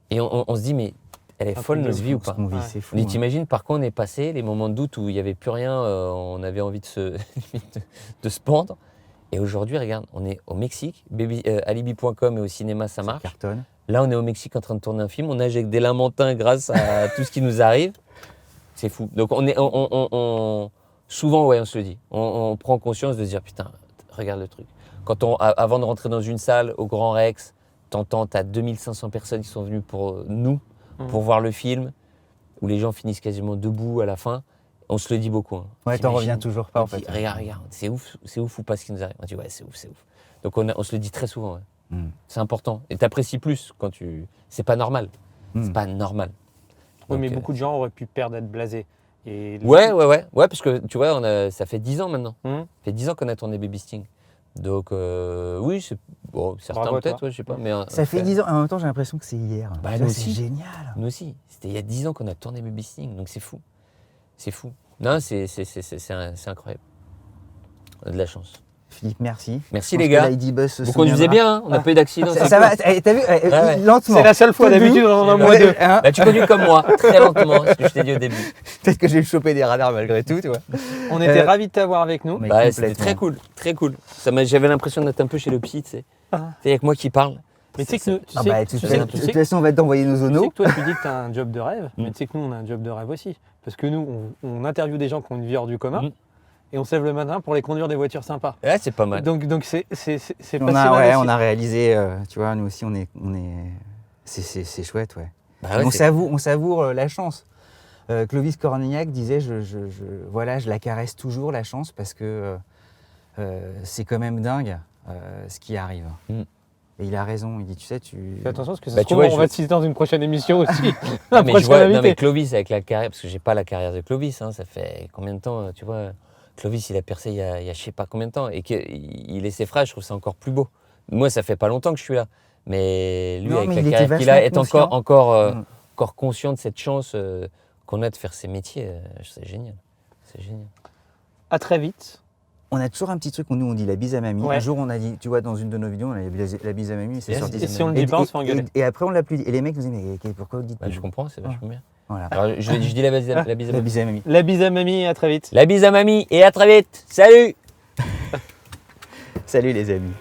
et on se dit, mais elle est folle notre vie ou pas? On vit, Ouais. c'est fou. On dit, hein. t'imagines par quoi on est passé, les moments de doute où il n'y avait plus rien, on avait envie de de se pendre. Et aujourd'hui, regarde, on est au Mexique, alibi.com et au cinéma, ça marche. Cartonne. Là, on est au Mexique en train de tourner un film, on nage avec des lamantins grâce à tout ce qui nous arrive. C'est fou. Donc, souvent, ouais, on se le dit. On prend conscience de se dire, putain, regarde le truc. Avant de rentrer dans une salle au Grand Rex, t'as 2500 personnes qui sont venues pour nous, pour voir le film, où les gens finissent quasiment debout à la fin. On se le dit beaucoup. Hein. Ouais, t'en T'imagines, reviens toujours pas on en fait. dit, regarde, c'est ouf ou pas ce qui nous arrive. On dit, ouais, c'est ouf. Donc on se le dit très souvent. Ouais. Mm. C'est important. Et t'apprécies plus quand c'est pas normal. Mm. C'est pas normal. Oui, mais Donc, beaucoup de gens auraient pu perdre d'être blasés. Et Ouais, parce que tu vois, ça fait 10 ans maintenant. Hum. Ça fait 10 ans qu'on a tourné Baby Sting. Donc oui, c'est bon, certains Bravo à peut-être, toi. ouais, je sais pas. Mais, Ça fait 10 ans, en même temps j'ai l'impression que c'est hier. Bah, Ça, nous c'est aussi. génial. Nous aussi. C'était il y a 10 ans qu'on a tourné Baby Sting, donc c'est fou. C'est fou. Non, c'est incroyable. On a de la chance. Philippe, merci. Merci Je les pense gars. que Lady Buzz se Vous conduisez souviendra. bien, hein, on n'a pas eu d'accident. Ça c'est va, cool. t'as vu, ouais. lentement. C'est la seule fois, Tout d'habitude on en a moins deux. hein. Bah, tu conduis comme moi, très lentement, ce que je t'ai dit au début. Peut-être que j'ai chopé des radars malgré tout, tu vois. On était ravis de t'avoir avec nous. Mais Bah, c'était complètement. très cool, très cool. J'avais l'impression d'être un peu chez le psy, tu sais. Ah. C'est avec moi qui parle. Mais tu sais que nous, Ah bah, de toute tu sais façon, on va t'envoyer nos tu sais zonos. que toi tu dis que tu as un job de rêve, mais tu sais que nous on a un job de rêve aussi. Parce que nous on interviewe des gens qui ont une vie hors du commun Mm. et on se lève le matin pour les conduire des voitures sympas. Ouais, c'est pas mal. Donc c'est On passionnant a, aussi. on a réalisé, tu vois, nous aussi, c'est chouette, ouais. Bah ouais, On savoure la chance. Clovis Cornillac disait, voilà, je la caresse toujours la chance parce que c'est quand même dingue ce qui arrive. Mm. Et il a raison. Il dit, tu sais, Fais attention parce que ça Bah, se tu trouve, vois, on va te citer dans une prochaine émission aussi. Non, Un mais prochain je vois, non, invité. mais Clovis avec la carrière, parce que j'ai pas la carrière de Clovis, hein, ça fait combien de temps, tu vois, Clovis il a percé il y a je sais pas combien de temps, et qu'il ait ses frères, je trouve ça encore plus beau. Moi ça fait pas longtemps que je suis là, mais lui Non, avec mais la il était carrière qu'il a, vachement est conscient. encore conscient de cette chance qu'on a de faire ces métiers, c'est génial. C'est génial. À très vite. On a toujours un petit truc où nous on dit la bise à mamie. Ouais. Un jour on a dit, tu vois, dans une de nos vidéos, on a dit la bise à mamie, c'est Et sorti. et si on le dit pas, on se fait engueuler. Et après on l'a plus dit. Et les mecs nous disent, mais pourquoi vous le dites Bah, pas je comprends, c'est vachement bien. Voilà. Alors je dis la bise à La mamie. bise à mamie. La bise à mamie, à très vite. La bise à mamie et à très vite. Salut. Salut les amis.